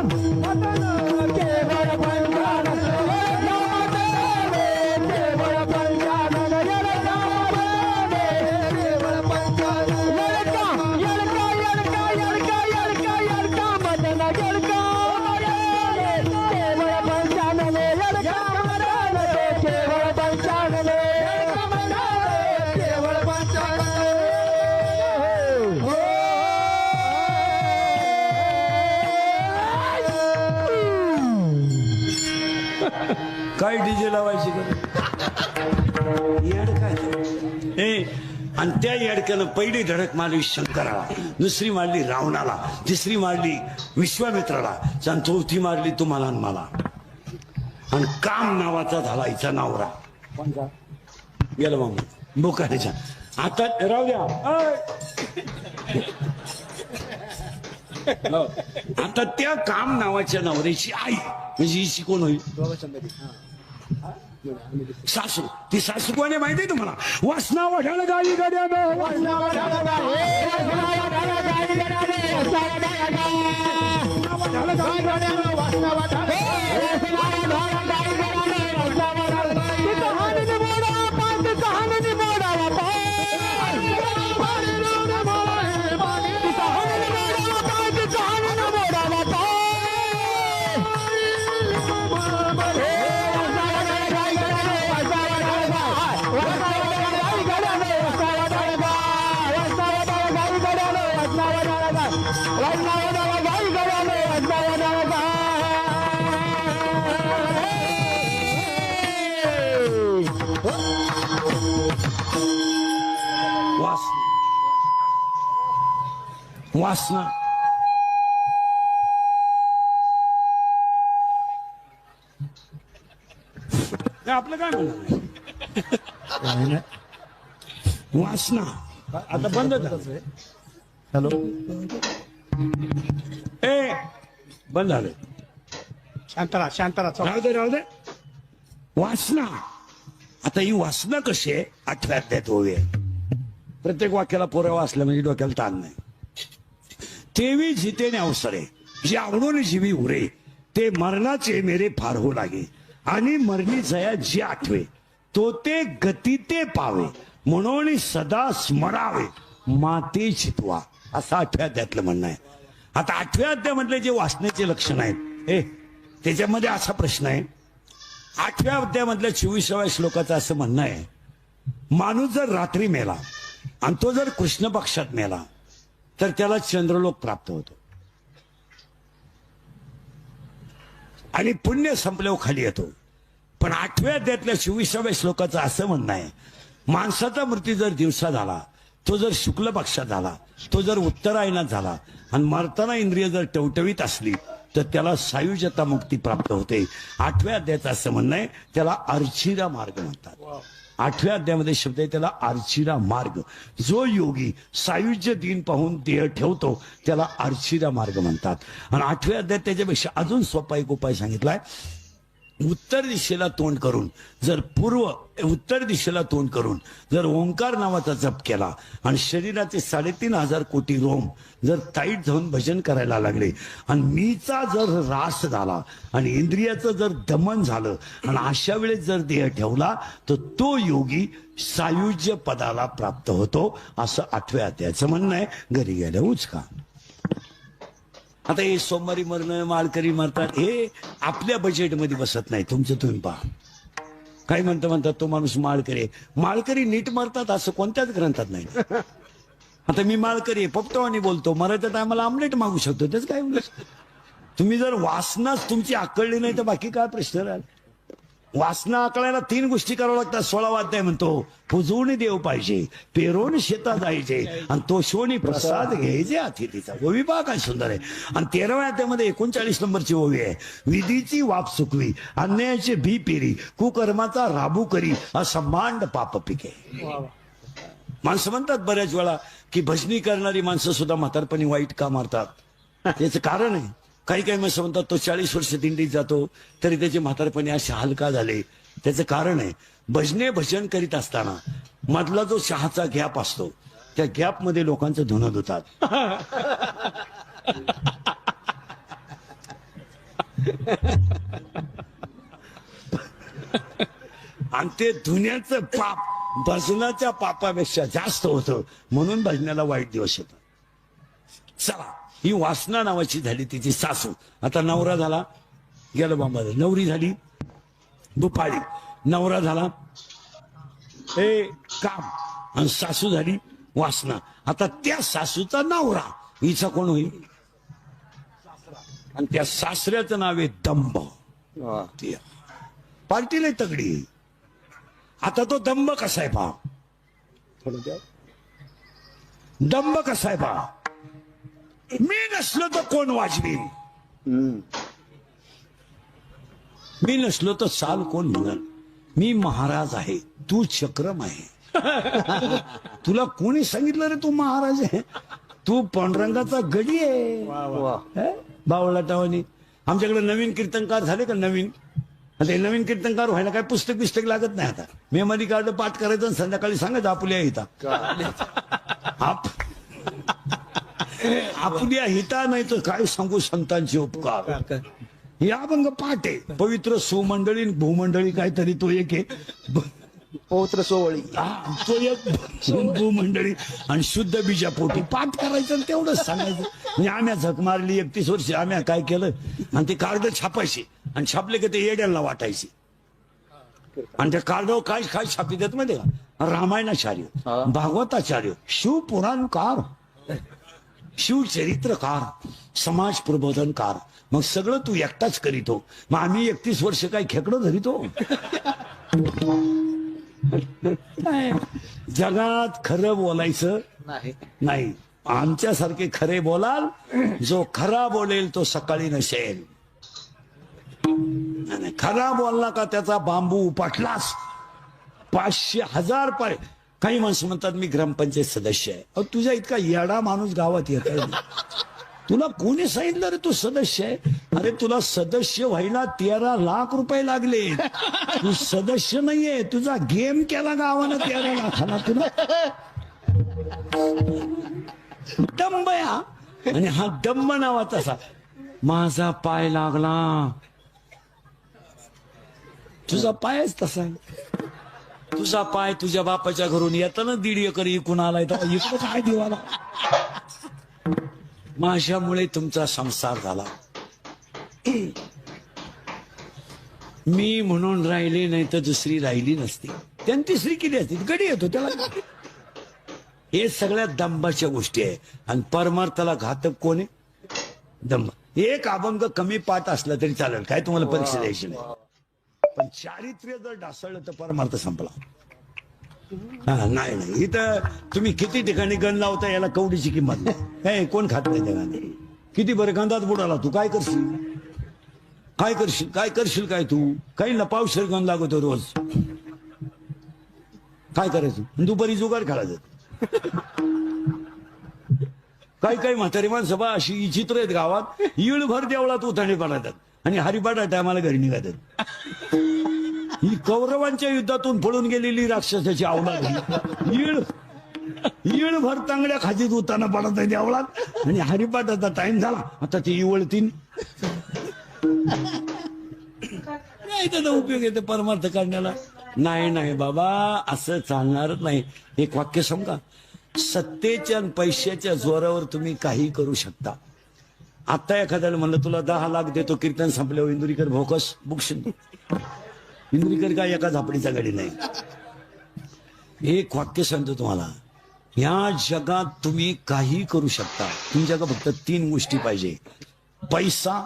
केवळ पंचानन केवळ पंचानन केवळ पंचानन यडका यडका यडका यडका यडका मदन यडका केवळ पंचानन यडका मदन केवळ पंचानन केवळ पंचानन काय डीजे लावायची का येड काय ए आणि त्या येडक्यानं पहिली धडक मारली शंकराला दुसरी मारली रावणाला तिसरी मारली विश्वामित्राला आणि चौथी मारली तुम्हाला आणि मला आणि काम नावाचा झाला हिचा नावरा गेलं मामा बोकाड्याच्या आता राहू द्या आता त्या काम नावाच्या नवऱ्याची आई म्हणजे हिची कोण होईल सासू ती सासू कोण आहे माहिती आहे तुम्हाला वासना वढाळ गाडी गड्यानं वासना वढाळ वासना. आपलं काय म्हणणं वासना आता बंद झालं. हॅलो ए बंद झालं. शांतरा राहू दे वासना. आता ही वासना कशी आहे 8व्या अध्यायात होवी आहे. प्रत्येक वाक्याला पुरावा असला म्हणजे डोक्याला ताण नाही. तेवी जितेने अवसरे जे आवडून जीवी उरे ते मरणाचे मेरे फार हो लागे आणि मरणी जया जे आठवे तो ते गती ते पावे म्हणून सदा स्मरावे माते चितवा असं 8व्या अध्यायातलं म्हणणं आहे. आता 8व्या अध्यायामधले जे वासनेचे लक्षण आहेत त्याच्यामध्ये असा प्रश्न आहे. 8व्या अध्यायामधल्या 24व्या श्लोकाचं असं म्हणणं आहे माणूस जर रात्री मेला आणि तो जर कृष्ण पक्षात मेला तर त्याला चंद्रलोक प्राप्त होतो आणि पुण्य संपल्यावर खाली येतो. पण 8व्या अध्यायातल्या 24व्या श्लोकाचं असं म्हणणं आहे माणसाचा मृत्यू जर दिवसा झाला तो जर शुक्ल पक्षात झाला तो जर उत्तरायणात झाला आणि मरताना इंद्रिय जर टवटवीत असली तर त्याला सायुज्यता मुक्ती प्राप्त होते. 8व्या अध्यायाचं असं म्हणणं आहे त्याला अर्चिरा मार्ग म्हणतात. 8व्या अध्यायामध्ये शब्द आहे त्याला अर्चिरा मार्ग. जो योगी सायुज्य दिन पाहून देह ठेवतो त्याला अर्चिरा मार्ग म्हणतात. आणि 8व्या अध्यायात त्याच्यापेक्षा अजून सोपा एक उपाय सांगितलाय. उत्तर दिशेला तोंड करून जर उत्तर दिशेला तोंड करून जर ओंकार नावाचा जप केला आणि शरीराचे 3,500 कोटी रोम जर ताईट जाऊन भजन करायला लागले आणि मीचा जर रास झाला आणि इंद्रियाचं जर दमन झालं आणि अशा वेळेस जर देह ठेवला तर तो योगी सायुज्य पदाला प्राप्त होतो असं 8व्या अध्यायाचं म्हणणं आहे. घरी गेल्या उचका. आता हे सोमवारी मरणं माळकरी मरतात हे आपल्या बजेटमध्ये बसत नाही. तुमचं तुम्ही पहा. काय म्हणतात तो माणूस माळकरी नीट मरतात असं कोणत्याच ग्रंथात नाही. आता मी माळकरी पप्पटवानी बोलतो मरायच्या टायमाला आमलेट मागू शकतो त्याच काय तुम्ही जर वासनाच तुमची आकळली नाही तर बाकी काय प्रश्न राहील. वासना आकळायला 3 गोष्टी कराव्या लागतात. 16 अध्याय म्हणतो पुजवणी देव पाहिजे पेरोण शेता जायचे आणि तो शोणी प्रसाद घ्यायचे अतिथीचा. ओवी पहा काय सुंदर आहे. आणि 13व्या अध्यायामध्ये 39 नंबरची ओवी आहे विधीची वाप चुकवी अन्यायाचे बी पेरी कुकर्माचा राबू करी असंभांड पाप पिके. माणसं म्हणतात बऱ्याच वेळा की भजनी करणारी माणसं सुद्धा म्हातारपणी वाईट का मारतात. याचं कारण आहे काही माणसं म्हणतात तो 40 वर्ष दिंडीत जातो तरी त्याचे म्हातारपणी असे हाल का झाले. त्याचं कारण आहे भजन करीत असताना मधला जो चहाचा गॅप असतो त्या गॅप मध्ये लोकांचं धुणं धुतात. आणि ते धुण्याचं पाप भजनाच्या पापापेक्षा जास्त होतं म्हणून भजनाला वाईट दिवस येतात. चला ही वासना नावाची झाली तिची सासू. आता नवरा झाला गेलं बाबा. नवरी झाली दुपाळी. नवरा झाला काम आणि सासू झाली वासना. आता त्या सासूचा नवरा हिचा कोण होईल आणि त्या सासऱ्याचं नाव आहे दंभ. पार्टी लय तगडी. आता तो दंभ कसा आहे पहा. दंभ कसा आहे पहा. मी नसलो तर कोण वाजवीन. मी नसलो तर साल कोण म्हणल. मी महाराज आहे तू चक्रम आहे. तुला कोणी सांगितलं रे तू महाराज आहे. तू पांडुरंगाचा गडी आहे. बावळाटावानी आमच्याकडे नवीन कीर्तनकार झाले का नवीन. आता नवीन कीर्तनकार व्हायला काय पुस्तक लागत नाही. आता मेमरी कार्ड पाठ करायचं आणि संध्याकाळी सांगायचं आपल्या इथं आपल्या हिता नाही तर काय सांगू संतांचे उपकार. हे अभंग पाठ आहे. पवित्र सुमंडळी भूमंडळी काहीतरी तो एक आहे. पवित्र सोवळी तो एक भूमंडळी आणि शुद्ध बीजापोटी पाठ करायचं आणि तेवढंच सांगायचं. म्हणजे आम्ही झक मारली 31 वर्ष आम्ही काय केलं आणि ते कार्ड छापायचे आणि छापले की ते येड्यांना वाटायचे. आणि त्या कार्डावर काय काय छापी देत माहिती का. रामायणाचार्य भागवताचार्य शिवपुराणकार शिवचरित्रकार समाज प्रबोधनकार. मग सगळं तू एकटाच करीतो. मग आम्ही 31 वर्ष काय खेकडं धरितो. जगात खरं बोलायचं नाही. आमच्यासारखे खरे बोलाल, जो खरा बोलेल तो सकाळी नसेल. आणि खरा बोलला का त्याचा बांबू उपटलास 500,000 पाय. काही माणसं म्हणतात मी ग्रामपंचायत सदस्य आहे. अहो तुझा इतका येडा माणूस गावात येत आहे. तुला कोणी सांगितलं रे तू सदस्य आहे? अरे तुला सदस्य व्हायला 13 लाख रुपये लागले. तू सदस्य नाहीये, तुझा गेम केला गावानं 13 लाखाला. तुला दंब या. आणि हा दंब नावाचा असा, माझा पाय लागला. तुझा पायच तसा आहे. तुझा पाय तुझ्या बापाच्या घरून येताना 1.5 एकर इकून आलाय, तर इकडं काय देवाला. माझ्यामुळे तुमचा संसार झाला. मी म्हणून राहिले नाही तर दुसरी राहिली नसती. त्याने तिसरी केली असती, गडी येतो त्याला. हे सगळ्या दंबाच्या गोष्टी आहे. आणि परमार्थाला घातक कोण आहे? दंब. एक अभंग कमी पाठ असला तरी चालेल, काय तुम्हाला परीक्षा द्यायची नाही. पण चारित्र्य जर ढासळलं तर परमार्थ संपला. हा नाही नाही, इथं तुम्ही किती ठिकाणी गण लावता, याला कवडीची किंमत नाही. कोण खात नाही त्या गाणी. किती बरं गंधात बुडाला तू काय करशील? काय करशील? काय करशील? काय तू काही लपावशीर गण लागतो रोज. काय करायचं? दुपारी जुगार खेळायचं. काही म्हातारी माणसं बा अशी विचित्र आहेत गावात. इळभर देवळात उथाणे पडतात आणि हरिपाठा टायमाला घरी निघातात. ही कौरवांच्या युद्धातून पळून गेलेली राक्षसाची अवलाद. इळभर तांगड्या खाजीत उताना पडत आहे देवळात आणि हरिपाठाचा टाइम झाला, आता ती इवळतीन. नाही त्याचा उपयोग येते परमार्थ करण्याला. नाही नाही बाबा, असं चालणारच नाही. एक वाक्य सांगा, सत्तेच्या आणि पैशाच्या जोरावर तुम्ही काही करू शकता. आता एखाद्याला म्हणलं तुला 10 लाख देतो, कीर्तन संपल्यावर इंदुरीकर भोकस बुकशील. इंदुरीकर काय एका झापडीचा गाडी नाही. एक वाक्य सांगतो तुम्हाला, या जगात तुम्ही काही करू शकता. तुमच्याकडे फक्त 3 गोष्टी पाहिजे: पैसा,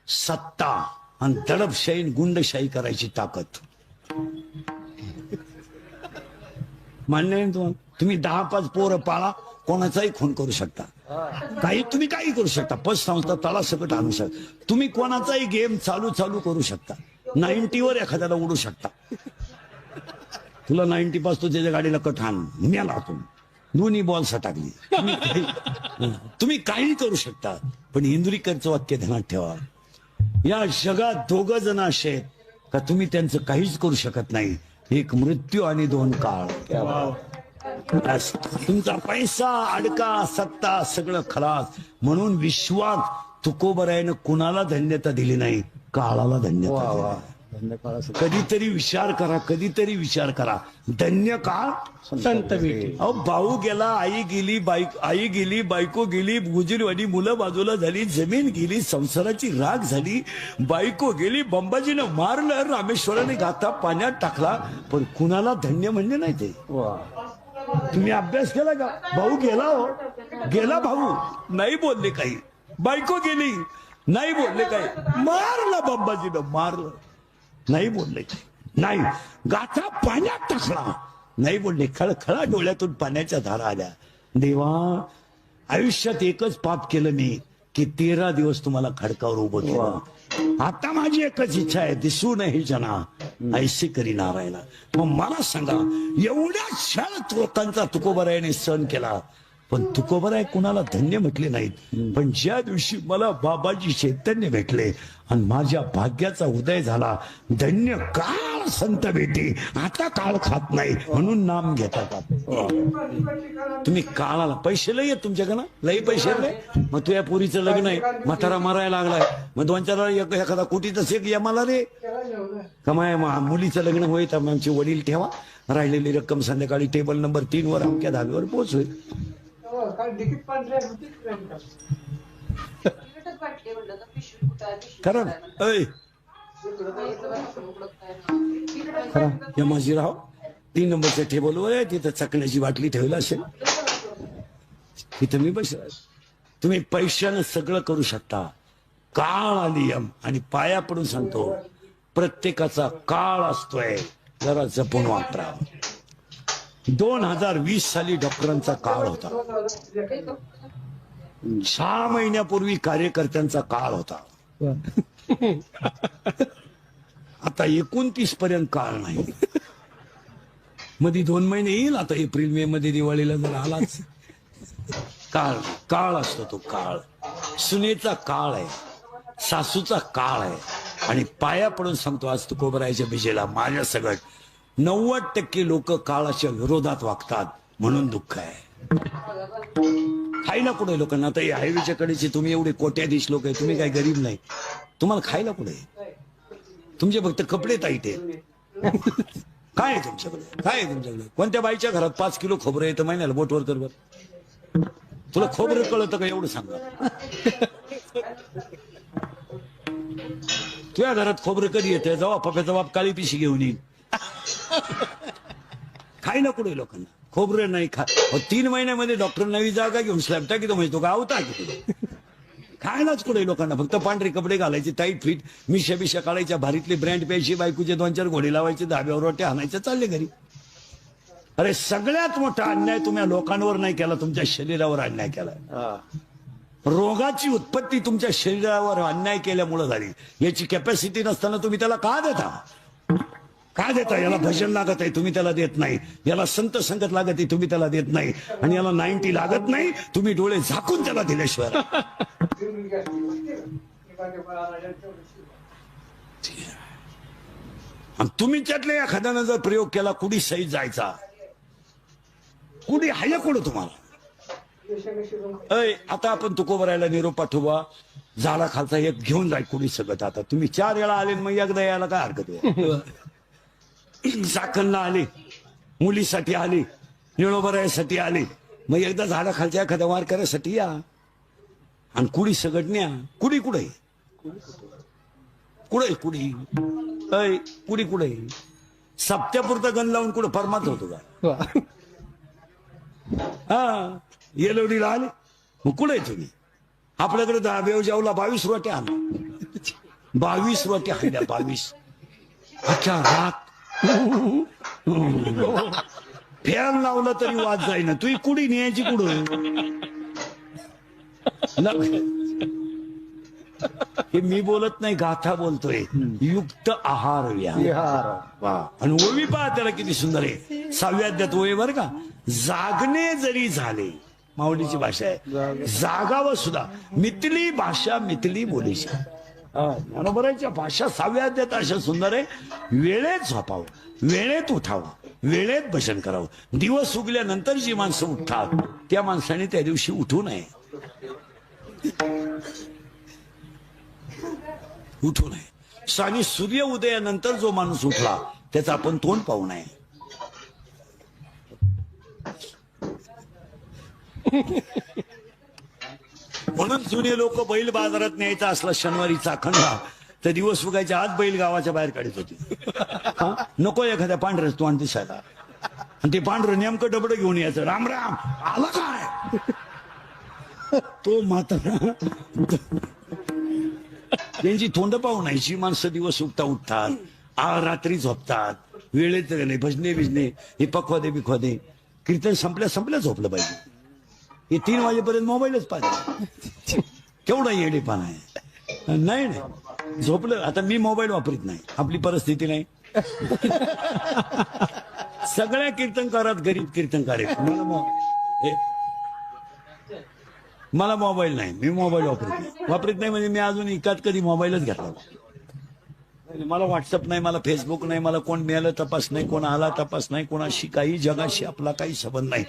सत्ता आणि दडपशाही गुंडशाही करायची ताकद. मान्य आहे तुम्हाला? तुम्ही 10-5 पोरं पाळा, कोणाचाही खून करू शकता. तुम्ही काही करू शकता. पतसंस्था तळासकट आणू शकता. तुम्ही कोणाचाही गेम चालू करू शकता. 90वर एखाद्याला उडू शकता. तुला 90 पास तो त्याच्या गाडीला कठाण मेला तू, दोन्ही बॉल सटाकली. तुम्ही काही करू शकता. पण इंदुरीकरचं वाक्य ध्यानात ठेवा, या जगात 2 जण असे आहेत का तुम्ही त्यांचं काहीच करू शकत नाही. एक मृत्यू आणि 2 काळ. तुमचा पैसा, अडका, सत्ता सगळं खलास. म्हणून विश्वात तुकोबरायनं कुणाला धन्यता दिली नाही, काळाला धन्यता. कधीतरी विचार करा. धन्य काळ संत भेटी. अहो भाऊ गेला, आई गेली, बायको गेली, गुजरीवाडी मुलं बाजूला झाली, जमीन गेली, संसाराची राख झाली, बायको गेली, बंबाजीनं मारलं, रामेश्वराने गाथा पाण्यात टाकला. पण कुणाला धन्य म्हणजे नाही ते. तुम्ही अभ्यास केला का? भाऊ गेला, हो गेला भाऊ, नाही बोलले काही. बायको गेली, नाही बोलले काही. मारलं बंबाजीनं, मारलं, नाही बोलले काही. नाही, गाथा पाण्यात टाकला, नाही बोलले. खळखळा डोळ्यातून पाण्याच्या धारा आल्या. देवा, आयुष्यात एकच पाप केलं मी की 13 दिवस तुम्हाला खडकावर उभं केलं. आता माझी एकच इच्छा आहे, दिसू नये जना ऐसे करी नारायणा. मग मला सांगा, एवढ्या क्षण लोकांचा तुकोबरायाने सण केला, पण तुकोबराय कुणाला धन्य म्हटले नाहीत. पण ज्या दिवशी मला बाबाजी चैतन्य भेटले आणि माझ्या भाग्याचा उदय झाला, धन्य काळ संत भेटी. आता काळ खात नाही म्हणून नाम घेतात. तुम्ही काळाला पैसे लय आहेत तुमच्याकडं, लई पैसे लय. मग तुझ्या पोरीचं लग्न आहे, म्हातारा मारायला लागलाय, मग 2-4 एखादा कोटीचा शेक यमाला रे. कमाय मुलीचं लग्न होईल तर आमचे वडील ठेवा, राहिलेली रक्कम संध्याकाळी टेबल नंबर 3 वर अमक्या धाब्यावर पोहोचवेल. खरं यमाजीराव 3 नंबरच्या टेबलवर आहे, तिथं चकण्याची बाटली ठेवली असेल, तिथं मी बसला. तुम्ही पैशानं सगळं करू शकता. काळ आली यम. आणि पाया पडून सांगतो, प्रत्येकाचा काळ असतोय, जरा जपून वापरा. 2020 साली डॉक्टरांचा काळ होता. 6 महिन्यापूर्वी कार्यकर्त्यांचा काळ होता. आता 29 पर्यंत काळ नाही. मध्ये 2 महिने येईल. आता एप्रिल मे मध्ये दिवाळीला जर आलाच काळ. काळ असतो तो काळ. सुनेचा काळ आहे, सासूचा काळ आहे. आणि पाया पडून सांगतो आज तुकोबरायच्या बिजेला माझ्या सगळं 90% लोक काळाच्या विरोधात वागतात म्हणून दुःख आहे. खायला कुठे लोकांना? आता हायवेच्या कडेचे तुम्ही एवढे कोट्याधीश लोक आहे, तुम्ही काय गरीब नाही. तुम्हाला खायला कुठे? तुमचे फक्त कपडे टाईट आहे. काय आहे तुमच्याकडे? काय आहे तुमच्याकडे? कोणत्या बाईच्या घरात 5 किलो खोबरं येतं महिन्याला? बोटवर कर बर. तुला खोबरं कळतं का एवढं सांगा. तुझ्या घरात खोबरं कधी येतं? जेव्हा पप्याचा बाप काळी पिशी घेऊन येईल. खायला कुठे लोकांना? खोबरं नाही खा. 3 महिन्यामध्ये डॉक्टर नवी जागा घेऊन स्लॅब टाकीतो म्हणजे तो गावता की खायलाच कुठे लोकांना? फक्त पांढरे कपडे घालायचे, टाईट फिट, मिशा बिशा काढायच्या, भारीतले ब्रँड प्यायची, बायकोचे 2-4 घोडे लावायचे, धाब्यावर रोट्या आणायच्या, चालले घरी. अरे सगळ्यात मोठा अन्याय तुम्ही लोकांवर नाही केला, तुमच्या शरीरावर अन्याय केला. रोगाची उत्पत्ती तुमच्या शरीरावर अन्याय केल्यामुळे झाली. याची कॅपॅसिटी नसताना तुम्ही त्याला का देता? का देता? याला भजन लागत आहे, तुम्ही त्याला देत नाही. याला संत संगत लागत आहे, तुम्ही त्याला देत नाही. आणि याला 90 लागत नाही, तुम्ही डोळे झाकून त्याला दिल्याशिवाय. तुम्ही त्यातल्या एखाद्यानं जर प्रयोग केला, कुडी सहित जायचा. कुडी हाय कोण तुम्हाला? आता आपण तुकोबरायला निरोप पाठवा, झाडा खालचा एक घेऊन जाय कुडी सगळं. आता तुम्ही 4 वेळा आले, मग एकदा यायला काय हरकत आहे? चाकणला आले, मुलीसाठी आले, निळोबरायासाठी आले, मग एकदा झाडा खालच्या एखाद्या वार करायसाठी या. आणि कुडी सगट न्या. कुडी कुठे? कुठे कुडी? कुडी कुठे? सप्त्यापुरता गण लावून कुठं फरमात होतो का? हा, येलोडीला आले, मग कुठे तुम्ही? आपल्याकडे बेवजावला 22 रोट्या आल्या. 22 रोट्या खाल्ल्या. 22 अच्छा रात फॅन लावला तरी वाद जाईना. तुही कुडी न्यायची कुठं? हे मी बोलत नाही, गाथा बोलतोय. युक्त आहार विहार. आणि ओवी पहा त्याला किती सुंदर आहे. 6व्या अध्यायात ओवी बर का. जागणे जरी झाले, माऊलीची भाषा आहे, जागावं सुद्धा मिथली भाषा मिथली बोलीची. बरोबरच्या भाषा 6व्या अध्यायात अशा सुंदर आहे. वेळेत झोपावं, वेळेत उठावं, वेळेत भजन करावं. दिवस उगल्यानंतर जी माणसं उठतात त्या माणसाने त्या दिवशी उठू नये. उठू नये. आणि सूर्य उदयानंतर जो माणूस उठला त्याचा आपण तोंड पाहू नये. म्हणून जुने लोक बैल बाजारात न्यायचा असला शनिवारी चाखणला तर दिवस उगायच्या आत बैल गावाच्या बाहेर काढत होती. नको एखाद्या पांढऱ्याच तोंड दिसायला. आणि ते पांढरं नेमकं डबडं घेऊन यायचं. राम राम आला काय? तो म्हातारा त्यांची तोंड पाहून यायची. माणसं दिवस उठता उठतात, रात्री झोपतात, वेळेत नाही. भजने बिजने हे पखवादे बिखवादे, कीर्तन संपल्या झोपलं पाहिजे. हे 3 वाजेपर्यंत मोबाईलच पाहिजे. केवढा येडेपणा आहे. नाही नाही झोपलं. आता मी मोबाईल वापरत नाही, आपली परिस्थिती नाही. सगळ्या कीर्तनकारात गरीब कीर्तनकार आहेत. मला मोबाईल नाही, मी मोबाईल वापरत नाही. म्हणजे मी अजून एकात कधी मोबाईलच घेतला. मला व्हॉट्सअप नाही, मला फेसबुक नाही, मला कोण मिळालं तपास नाही, कोण आला तपास नाही, कोणाशी काही जगाशी आपला काही संबंध नाही.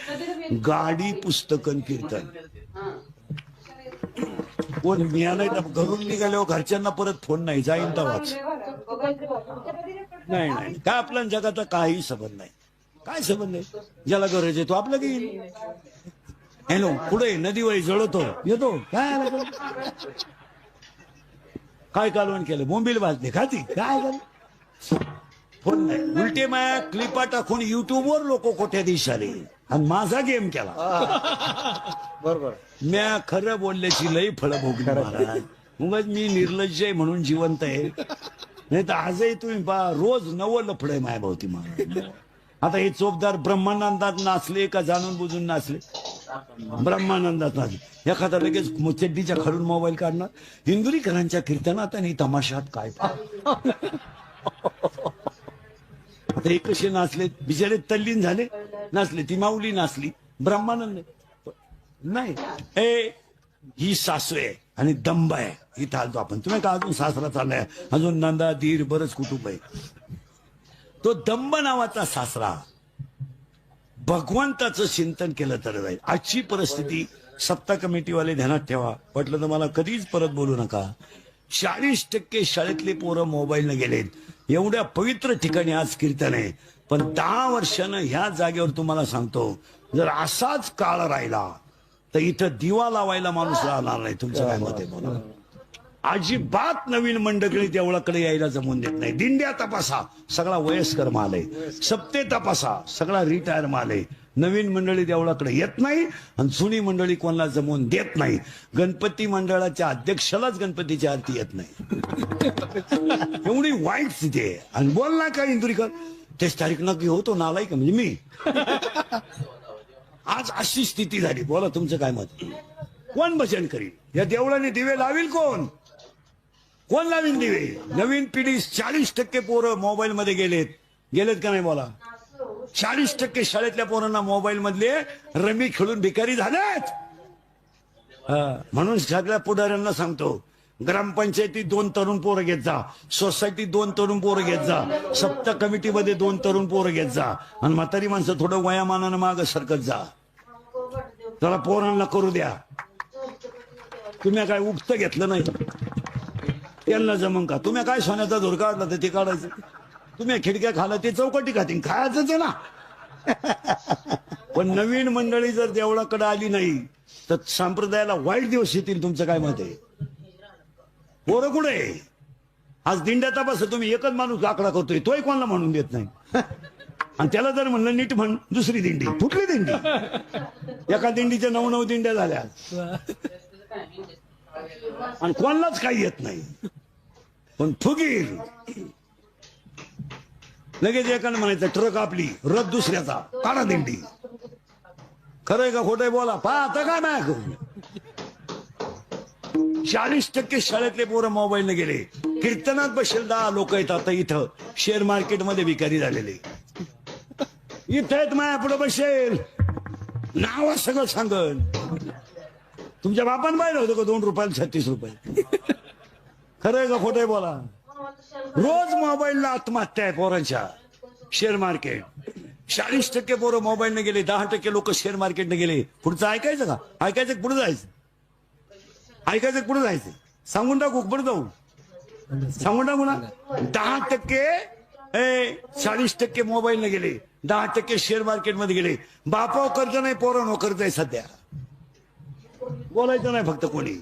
गाडी पुस्तकन कीर्तन कोण मिळालंय तर घरून निघाल्यावर घरच्यांना परत फोन नाही, जाईन तवाच. नाही नाही काय आपल्या जगाचा काही संबंध नाही. काय संबंध आहे? ज्याला गरज आहे तो आपलं घेईल. हॅलो पुढे नदीवर जळतो येतो. काय कालवण केलं? बोंबील भाजले खाती काय झालं? फोन नाही. उलटे माया क्लिपा टाकून युट्यूबवर लोक कोट्याधीश आले आणि माझा गेम केला. बरोबर. म्या खरं बोलल्याची लई फळं भोगली महाराज. उगाच मी निर्लज्ज आहे म्हणून जिवंत आहे. नाही तर आजही तुम्ही पहा रोज 90 लफडं आहे मायाभोवती महाराज. आता हे चोपदार ब्रह्मानंदात नाचले का जाणून बुजून नाचले? ब्रह्मानंदात नाचले. एखादा लगेच चड्डीच्या खालून मोबाईल काढणार. इंदुरीकरांच्या कीर्तनात आणि तमाशात काय आता हे कसे नाचले बिचारे, तल्लीन झाले, नाचले. ती माऊली नाचली, ब्रह्मानंद नाही. ही सासू आहे आणि दंब आहे. इथं आलतो आपण. तुम्ही का अजून सासरा चाललाय, अजून नंदा दीर बरंच कुटुंब आहे. तो दंब नावाचा सासरा भगवंताचं चिंतन केलं तर जाईल. आजची परिस्थिती सप्ताह कमिटीवाले ध्यानात ठेवा. वाटलं तर मला कधीच परत बोलू नका. 40% शाळेतले पोरं मोबाईलनं गेलेत. एवढ्या पवित्र ठिकाणी आज कीर्तन आहे, पण 10 वर्षानं ह्या जागेवर तुम्हाला सांगतो, जर असाच काळ राहिला तर इथं दिवा लावायला माणूस राहणार नाही. तुमचं काय मत आहे बोला? अजिबात नवीन मंडळी देवळाकडे यायला जमून देत नाही. दिंड्या तपासा, सगळा वयस्कर माल आहे. सप्ते तपासा, सगळा रिटायर माल आहे. नवीन मंडळी देवळाकडे येत नाही आणि जुनी मंडळी कोणाला जमवून देत नाही. गणपती मंडळाच्या अध्यक्षालाच गणपतीची आरती येत नाही. एवढी वाईट स्थिती आहे. आणि बोल ना काय इंदुरीकर, तेच तारीख नक्की होतो नालाय का म्हणजे मी. आज अशी स्थिती झाली. बोला तुमचं काय मत? कोण भजन करील? या देवळाने दिवे लावील कोण? कोण लावीन दिवे? नवीन पिढी 40% पोरं मोबाईल मध्ये गेलेत का नाही बोला? 40% शाळेतल्या पोरांना मोबाईल मधले रमी खेळून भिकारी झालेत. म्हणून सगळ्या पुढाऱ्यांना सांगतो, ग्रामपंचायतीत 2 तरुण पोरं घेत जा, सोसायटीत 2 तरुण पोरं घेत जा, सप्ताह कमिटीमध्ये 2 तरुण पोरं घेत जा, आणि म्हातारी माणसं थोडं वयामानानं मागं सरकत जा. त्याला पोरांना करू द्या. तुम्ही काय उपत घेतलं नाही, त्यांना जमन का? तुम्ही काय सोन्याचा धोर काढला तर ते काढायचं. तुम्ही खिडक्या खाला ते चौकटी खातील, खायचंच आहे ना. पण नवीन मंडळी जर देवळाकडे आली नाही तर संप्रदायाला वाईट दिवस येतील. तुमचं काय मत आहे? पोरं कुठे? आज दिंड्या तपास, तुम्ही एकच माणूस आकडा करतोय, तोही कोणाला म्हणून देत नाही. आणि त्याला जर म्हणलं नीट म्हण, दुसरी दिंडी फुटली. दिंडी एका दिंडीच्या 9 दिंड्या झाल्या आणि कोणालाच काही येत नाही. पण फुगीर लगेच एकाने म्हणायचं ट्रक आपली, रथ दुसऱ्याचा, काढा दिंडी. खरंय का खोटंय बोला? आता काय नाही करू. 40% शाळेतले पोरं मोबाईलने गेले. कीर्तनात बसेल 10 लोक येतात. आता इथं शेअर मार्केटमध्ये भिकारी झालेले इथं आहेत. माया पुढे बसेल, नाव सगळं सांगल. तुमच्या बापान पाहिलं होतं का 2 रुपयाला 36 रुपये? खरंय का खोटंय बोला? रोज मोबाईलला आत्महत्या आहे पोरांच्या. शेअर मार्केट 40% पोरं मोबाईलने गेले, 10% लोक शेअर मार्केटने गेले. पुढचं ऐकायचं का? ऐकायचं पुढे जायचं? ऐकायचं पुढे जायचं? सांगून टाकू पुढे जाऊ? सांगून टाकू ना. 10% 40% मोबाईलने गेले, 10% शेअर मार्केटमध्ये गेले. बापाव कर्ज नाही, पोरांवर कर्ज आहे सध्या. बोलायचं नाही फक्त, कोणी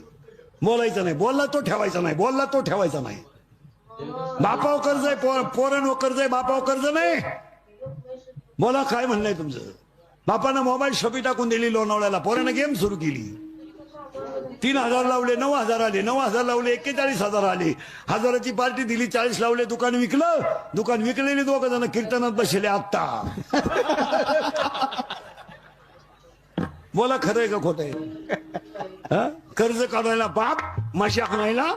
बोलायचं नाही. बोलला तो ठेवायचा नाही, बोलला तो ठेवायचा नाही. बापाव कर्ज आहे, पोरांवर कर्ज आहे, बापाव कर्ज नाही. बोला काय म्हणणं तुमचं? बापानं मोबाईल शॉपी टाकून दिली लोणावळ्याला, पोरानं गेम सुरू केली. 3,000 लावले, 9,000 आले, 9,000 लावले, 41,000 आले. 1,000ची पार्टी दिली, 40 लावले, दुकान विकलं. दुकान विकलेली 2 जण कीर्तनात बसले आत्ता. बोला खरंय का खोटंय? कर्ज काढायला बाप, माशा आणायला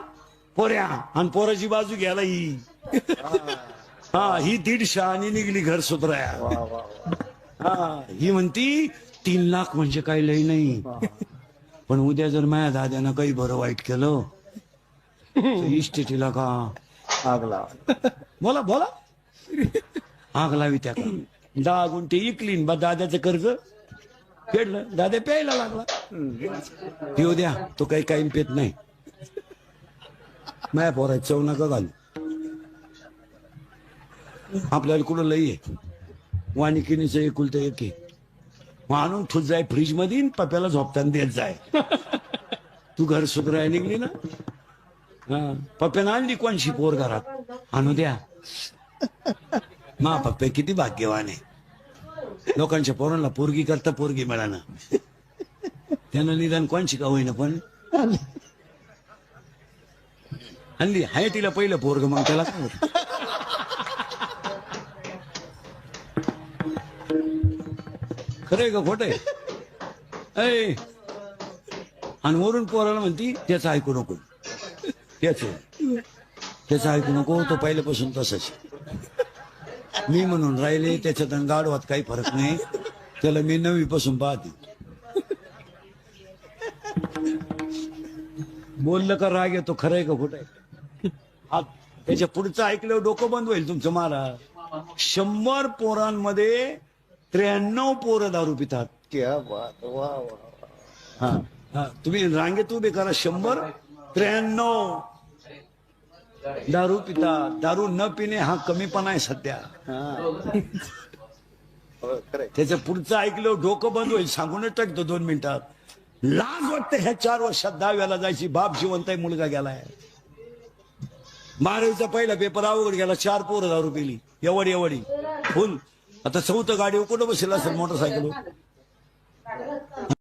पोऱ्या, आणि पोराची बाजू घ्यायला ही. ही 150 आणि निघली घर सुधराया. ही म्हणती 3 लाख म्हणजे काही लई नाही, पण उद्या जर माझ्या दाद्यानं काही बरं वाईट केलं तर इस्टेटीला का आग लावा. बोला बोला, आग लावी त्या का. 10 गुंठे इकली, बा दाद्याचं कर्ज फेडलं. दादा प्यायला लागला. पिऊ द्या, तो काही पेत नाही. माया पोराय चव नका घालू. आपल्याला कुठं लई आहे. वाणिकिनीचं एकुलतं एक आहे. आणून ठुत जाय फ्रीज मध्ये, पप्याला झोपताना देत जाय. तू घर सुधराय निघली ना. पप्यानं आणली कोणशी पोर घरात, आणू द्या. मा पप्पे किती भाग्यवान आहे. लोकांच्या पोरांना पोरगी करता पोरगी मिळाना. त्यानं निदान कोणशी का होईना पण आणली. हाय तिला पहिलं पोरग, मग त्याला काय होत. खरंय का खोटंय? ऐ आणि वरून पोराला म्हणती त्याचं ऐकू नको, त्याचं ऐकू नको, तो पहिल्यापासून तसंच. मी म्हणून राहिले त्याच्यात आणि गाढवात काही फरक नाही, त्याला मी 9वी पासून पाहते. बोललं का राग येतो, खरंय का खोटंय? त्याच्या पुढचं ऐकल्यावर डोकं बंद होईल तुमचं. मला 100 पोरांमध्ये 93 पोरं दारू पितात. क्या बात, वा वा. हा हा, तुम्ही रांगेत उभे करा. 100, 93 दारू पितात. दारू न पिणे हा कमीपणा आहे सध्या. खरंय. त्याच्या पुढचं ऐकलं डोकं बंद होईल. सांगूनच टाकतो 2 मिनिटात. लाज वाटते ह्या 4 वर्षात 10व्याला जायची. बाप जिवंत आहे, मुलगा गेलाय. 12वीचा पहिला पेपर अवघड गेला. 4 पोरं दारू पिली, एवढी फुल. आता 4थं गाडीवर कुठं बसेल असेल मोटरसायकल.